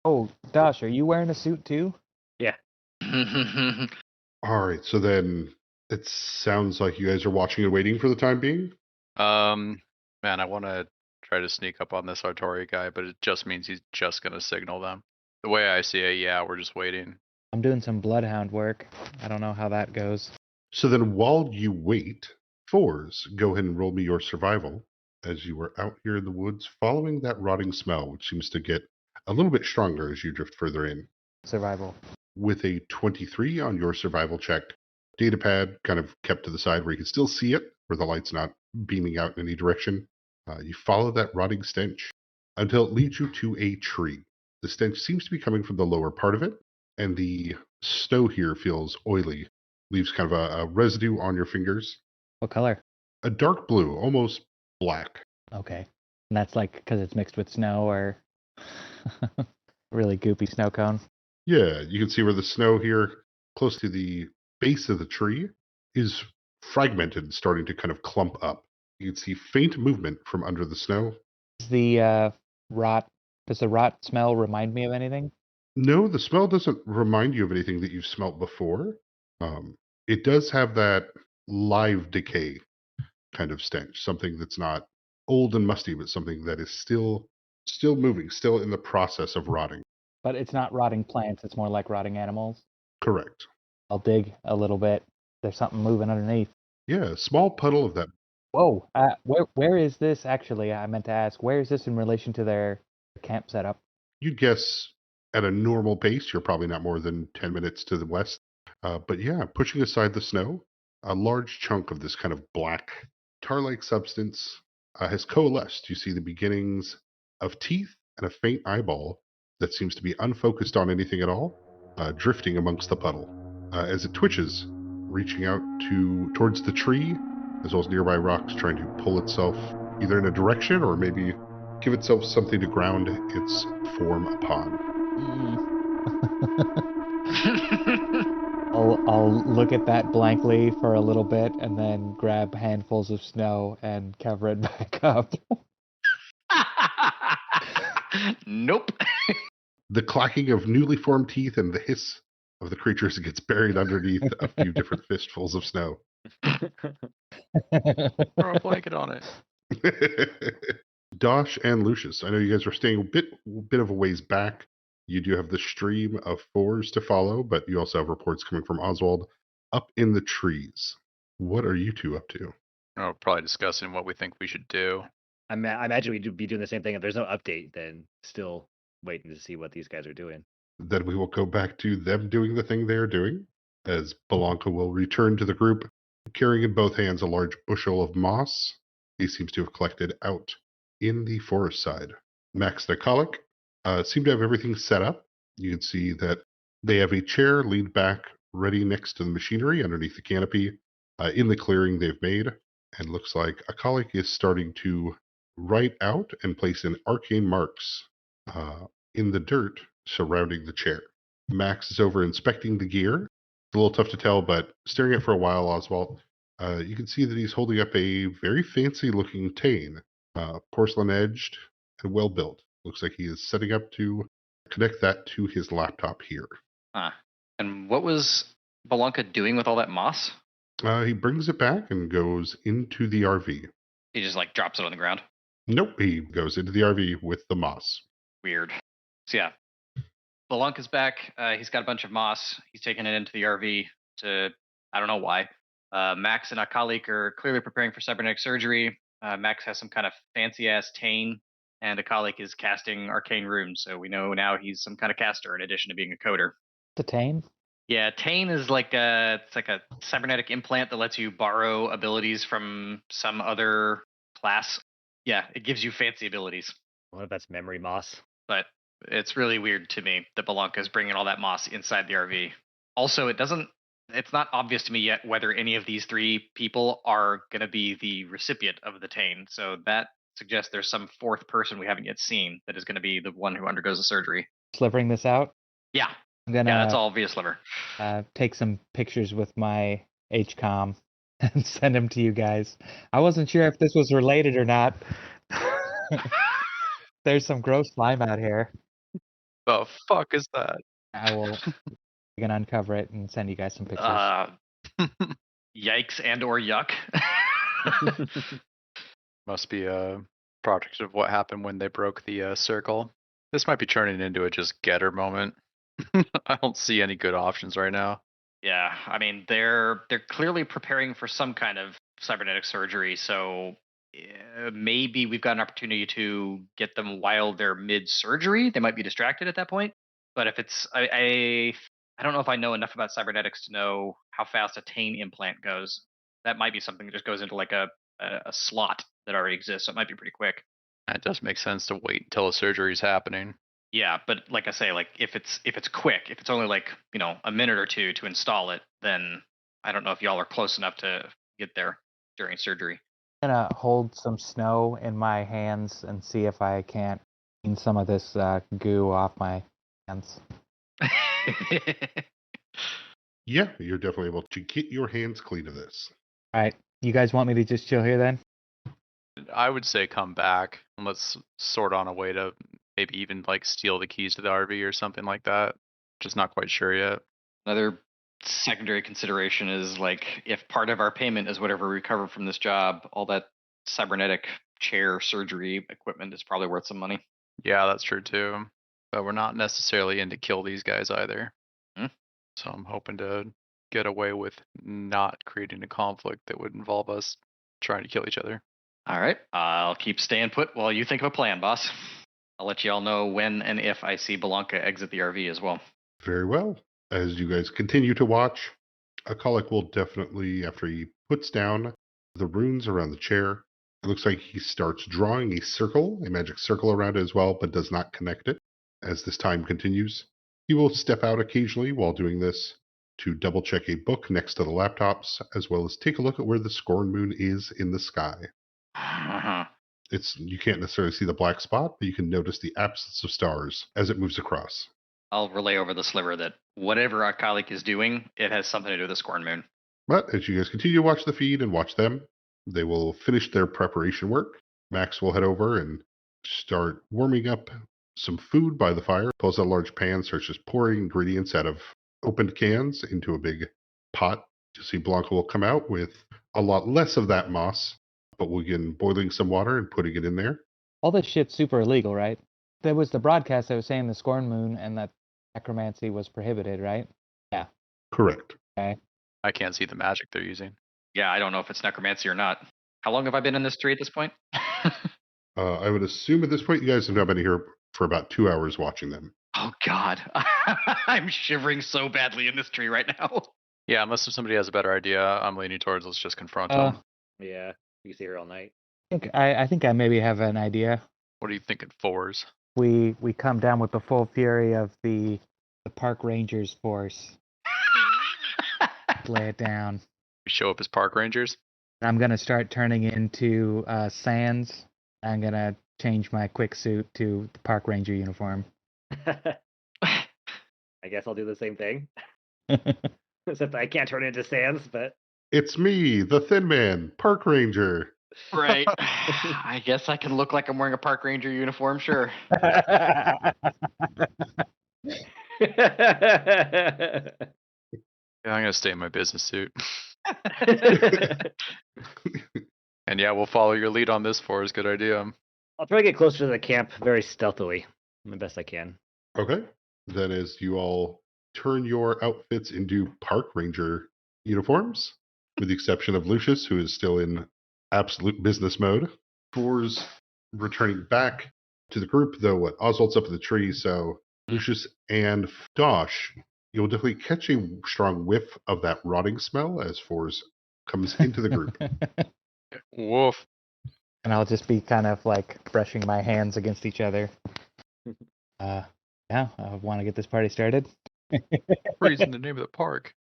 Oh, Dosh, are you wearing a suit too? All right, so then it sounds like you guys are watching and waiting for the time being. Man, I want to try to sneak up on this Artori guy, but it just means he's just going to signal them. The way I see it, yeah, we're just waiting. I'm doing some bloodhound work. I don't know how that goes. So then while you wait, Fours, go ahead and roll me your survival as you are out here in the woods following that rotting smell, which seems to get a little bit stronger as you drift further in. Survival. With a 23 on your survival check, datapad kind of kept to the side where you can still see it, where the light's not beaming out in any direction. You follow that rotting stench until it leads you to a tree. The stench seems to be coming from the lower part of it, and the snow here feels oily, leaves kind of a residue on your fingers. What color? A dark blue, almost black. Okay. And that's like because it's mixed with snow or really goopy snow cone. Yeah, you can see where the snow here, close to the base of the tree, is fragmented and starting to kind of clump up. You can see faint movement from under the snow. Does the rot smell remind me of anything? No, the smell doesn't remind you of anything that you've smelt before. It does have that live decay kind of stench, something that's not old and musty, but something that is still moving, still in the process of rotting. But it's not rotting plants, it's more like rotting animals. Correct. I'll dig a little bit. There's something moving underneath. Yeah, a small puddle of that. Whoa. Where is this actually? I meant to ask, where is this in relation to their camp setup? You'd guess at a normal pace, you're probably not more than 10 minutes to the west. But yeah, pushing aside the snow, a large chunk of this kind of black tar-like substance has coalesced. You see the beginnings of teeth and a faint eyeball that seems to be unfocused on anything at all, drifting amongst the puddle. As it twitches, reaching out towards the tree, as well as nearby rocks, trying to pull itself either in a direction or maybe give itself something to ground its form upon. I'll look at that blankly for a little bit and then grab handfuls of snow and cover it back up. Nope. The clacking of newly formed teeth and the hiss of the creature as it gets buried underneath a few different fistfuls of snow. Throw a blanket on it. Dosh and Lucius, I know you guys are staying a bit of a ways back. You do have the stream of Fours to follow, but you also have reports coming from Oswald up in the trees. What are you two up to? Oh, probably discussing what we think we should do. I imagine we'd be doing the same thing. If there's no update, then still waiting to see what these guys are doing. Then we will go back to them doing the thing they're doing, as Belanca will return to the group, carrying in both hands a large bushel of moss he seems to have collected out in the forest side. Max the Colic seem to have everything set up. You can see that they have a chair leaned back, ready next to the machinery underneath the canopy in the clearing they've made. And looks like a Colic is starting to write out and place in arcane marks in the dirt surrounding the chair. Max is over inspecting the gear. It's a little tough to tell, but staring at it for a while, Oswald, you can see that he's holding up a very fancy looking Tane, porcelain edged and well built. Looks like he is setting up to connect that to his laptop here. And what was Belanca doing with all that moss? He brings it back and goes into the RV. He just like drops it on the ground. Nope, he goes into the RV with the moss. Weird. So yeah, Belunka's back. He's got a bunch of moss. He's taking it into the RV to, I don't know why. Max and Akalik are clearly preparing for cybernetic surgery. Max has some kind of fancy ass Tane, and Akalik is casting arcane runes. So we know now he's some kind of caster in addition to being a coder. The Tane? Yeah, Tane is like it's like a cybernetic implant that lets you borrow abilities from some other class. Yeah, it gives you fancy abilities. What if that's memory moss? But it's really weird to me that Belunka is bringing all that moss inside the RV. Also, it's not obvious to me yet whether any of these three people are going to be the recipient of the Tane. So that suggests there's some fourth person we haven't yet seen that is going to be the one who undergoes the surgery. Slivering this out? Yeah. I'm gonna Yeah, that's all via sliver. take some pictures with my HCOM and send them to you guys. I wasn't sure if this was related or not. There's some gross slime out here. The fuck is that? I will gonna uncover it and send you guys some pictures. Yikes and or yuck. Must be a product of what happened when they broke the circle. This might be turning into a just getter moment. I don't see any good options right now. Yeah, I mean they're clearly preparing for some kind of cybernetic surgery, so maybe we've got an opportunity to get them while they're mid-surgery. They might be distracted at that point. But if it's I don't know if I know enough about cybernetics to know how fast a Tane implant goes. That might be something that just goes into like a slot that already exists. So it might be pretty quick. It does make sense to wait until the surgery is happening. Yeah, but like I say, like if it's quick, if it's only like, a minute or two to install it, then I don't know if y'all are close enough to get there during surgery. I'm gonna hold some snow in my hands and see if I can't clean some of this goo off my hands. Yeah, you're definitely able to get your hands clean of this. All right, you guys want me to just chill here then? I would say come back and let's sort on a way to maybe even like steal the keys to the RV or something like that. Just not quite sure yet. Another secondary consideration is like if part of our payment is whatever we recover from this job, all that cybernetic chair surgery equipment is probably worth some money. Yeah, that's true too. But we're not necessarily in to kill these guys either. So I'm hoping to get away with not creating a conflict that would involve us trying to kill each other. All right, I'll keep staying put while you think of a plan, boss. I'll let you all know when and if I see Belunka exit the RV as well. Very well. As you guys continue to watch, Akalik will definitely, after he puts down the runes around the chair, it looks like he starts drawing a magic circle around it as well, but does not connect it. As this time continues, he will step out occasionally while doing this to double check a book next to the laptops, as well as take a look at where the Scorn Moon is in the sky. You can't necessarily see the black spot, but you can notice the absence of stars as it moves across. I'll relay over the sliver that whatever Akalik is doing, it has something to do with the Scorn Moon. But as you guys continue to watch the feed and watch them, they will finish their preparation work. Max will head over and start warming up some food by the fire, pulls out a large pan, starts just pouring ingredients out of opened cans into a big pot. You see Blanca will come out with a lot less of that moss, but we'll begin boiling some water and putting it in there. All this shit's super illegal, right? There was the broadcast that was saying the Scorn Moon and that necromancy was prohibited, right? Yeah. Correct. Okay. I can't see the magic they're using. Yeah, I don't know if it's necromancy or not. How long have I been in this tree at this point? I would assume at this point you guys have now been here for about 2 hours watching them. Oh, God. I'm shivering so badly in this tree right now. Yeah, unless somebody has a better idea, I'm leaning towards let's just confront them. Yeah, you can see her all night. I think I maybe have an idea. What are you thinking, fours? We come down with the full fury of the park rangers force. Lay it down. We show up as park rangers? I'm gonna start turning into Sans. I'm gonna change my quick suit to the park ranger uniform. I guess I'll do the same thing. Except I can't turn into Sans, but... It's me, the Thin Man, Park Ranger. Right. I guess I can look like I'm wearing a park ranger uniform, sure. Yeah, I'm gonna stay in my business suit. And yeah, we'll follow your lead on this, Forrest. Good idea. I'll try to get closer to the camp very stealthily, the best I can. Okay. Then as you all turn your outfits into park ranger uniforms, with the exception of Lucius, who is still in absolute business mode, Four's returning back to the group, though what Oswald's up in the tree, so Lucius and Dosh, you'll definitely catch a strong whiff of that rotting smell as Four's comes into the group. Woof. And I'll just be kind of like brushing my hands against each other. Yeah, I want to get this party started. Freezing the name of the park.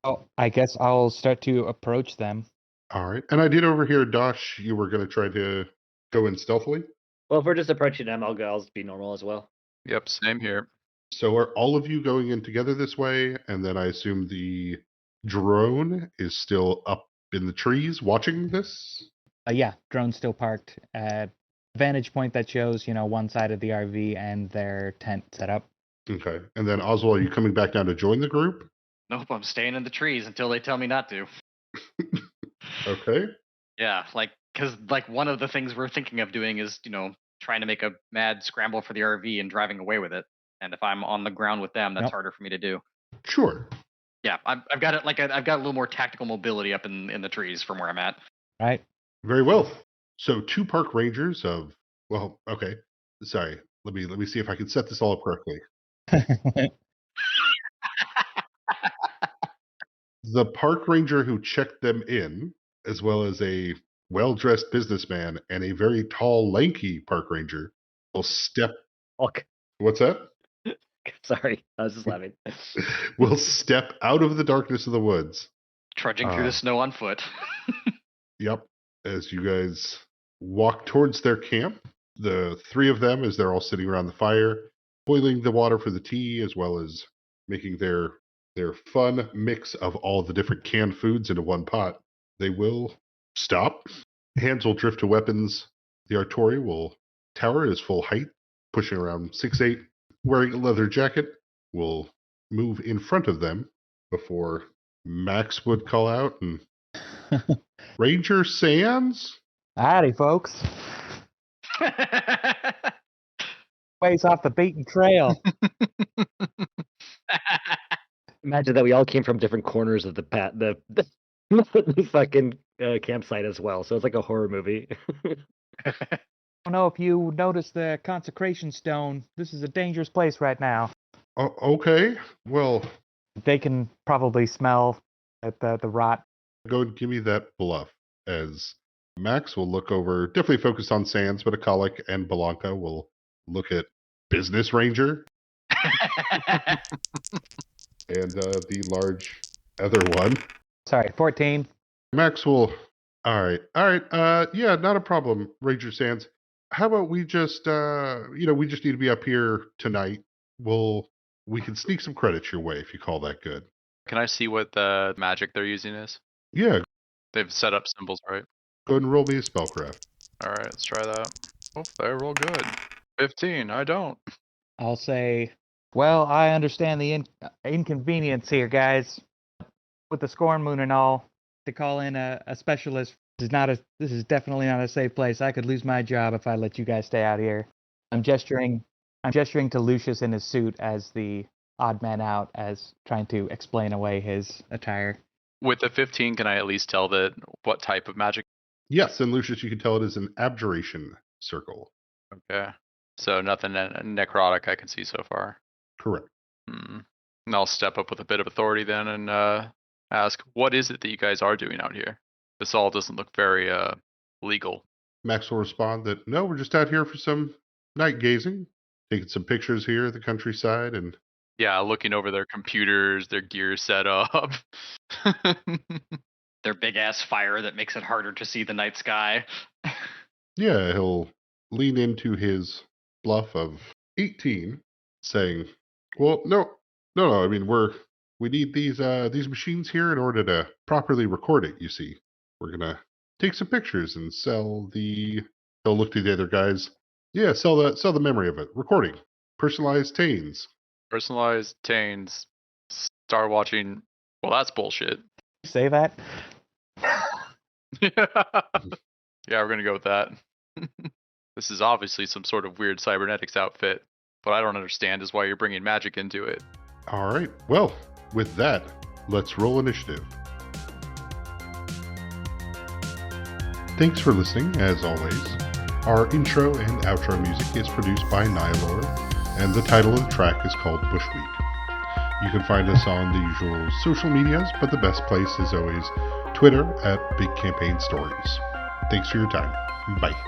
Oh, I guess I'll start to approach them. All right. And I did overhear, Dosh, you were going to try to go in stealthily. Well, if we're just approaching them, I'll be normal as well. Yep, same here. So are all of you going in together this way? And then I assume the drone is still up in the trees watching this? Yeah, drone's still parked at vantage point that shows, one side of the RV and their tent set up. Okay. And then Oswald, are you coming back down to join the group? Nope, I'm staying in the trees until they tell me not to. Okay. Yeah, because one of the things we're thinking of doing is, trying to make a mad scramble for the RV and driving away with it. And if I'm on the ground with them, that's Yep. harder for me to do. Sure. Yeah, I've got it I've got a little more tactical mobility up in the trees from where I'm at. Right? Very well. So two park rangers of, well, okay. Sorry. Let me see if I can set this all up correctly. The park ranger who checked them in, as well as a well-dressed businessman and a very tall, lanky park ranger, will step. Okay. What's that? Sorry, I was just laughing. Will step out of the darkness of the woods. Trudging through the snow on foot. Yep. As you guys walk towards their camp, the three of them, as they're all sitting around the fire, boiling the water for the tea, as well as making their fun mix of all the different canned foods into one pot, they will stop. Hands will drift to weapons. The Artori will tower at his full height, pushing around 6'8", wearing a leather jacket, will move in front of them before Max would call out and Ranger Sands? Howdy, folks. Ways off the beaten trail. Imagine that we all came from different corners of the fucking campsite as well. So it's like a horror movie. I don't know if you noticed the consecration stone. This is a dangerous place right now. Okay. Well, They can probably smell the rot. go and give me that bluff. As Max will look over, definitely focused on Sands, but Akalik and Belanca will look at Business Ranger and the large other one. Sorry, 14. Max will. All right. Yeah, not a problem, Ranger Sands. How about we just, we just need to be up here tonight. We can sneak some credits your way if you call that good. Can I see what the magic they're using is? Yeah, They've set up symbols, right? go ahead and roll me a spellcraft. All right, let's try that. Oh, they roll good. 15. I don't. I'll say, well, I understand the inconvenience here, guys. With the Scorn Moon and all, to call in a specialist this is definitely not a safe place. I could lose my job if I let you guys stay out here. I'm gesturing to Lucius in his suit as the odd man out, as trying to explain away his attire. With the 15, can I at least tell what type of magic? Yes, and Lucius, you can tell it is an abjuration circle. Okay. So nothing necrotic I can see so far. Correct. And I'll step up with a bit of authority then and ask, what is it that you guys are doing out here? This all doesn't look very legal. Max will respond that, no, we're just out here for some night gazing, taking some pictures here of the countryside. And yeah, looking over their computers, their gear set up. Their big ass fire that makes it harder to see the night sky. yeah, he'll lean into his bluff of 18, saying, well, no. I mean, we need these machines here in order to properly record it, you see. We're going to take some pictures and sell he'll look to the other guys. Yeah, sell the memory of it. Recording. Personalized tains. Personalized tains. Star watching Well, that's bullshit. Say that? Yeah, we're gonna go with that. This is obviously some sort of weird cybernetics outfit. What I don't understand is why you're bringing magic into it. All right. Well, with that, let's roll initiative. Thanks for listening, as always. Our intro and outro music is produced by Nihilor, and the title of the track is called Bush Week. You can find us on the usual social medias, but the best place is always Twitter at Big Campaign Stories. Thanks for your time. Bye.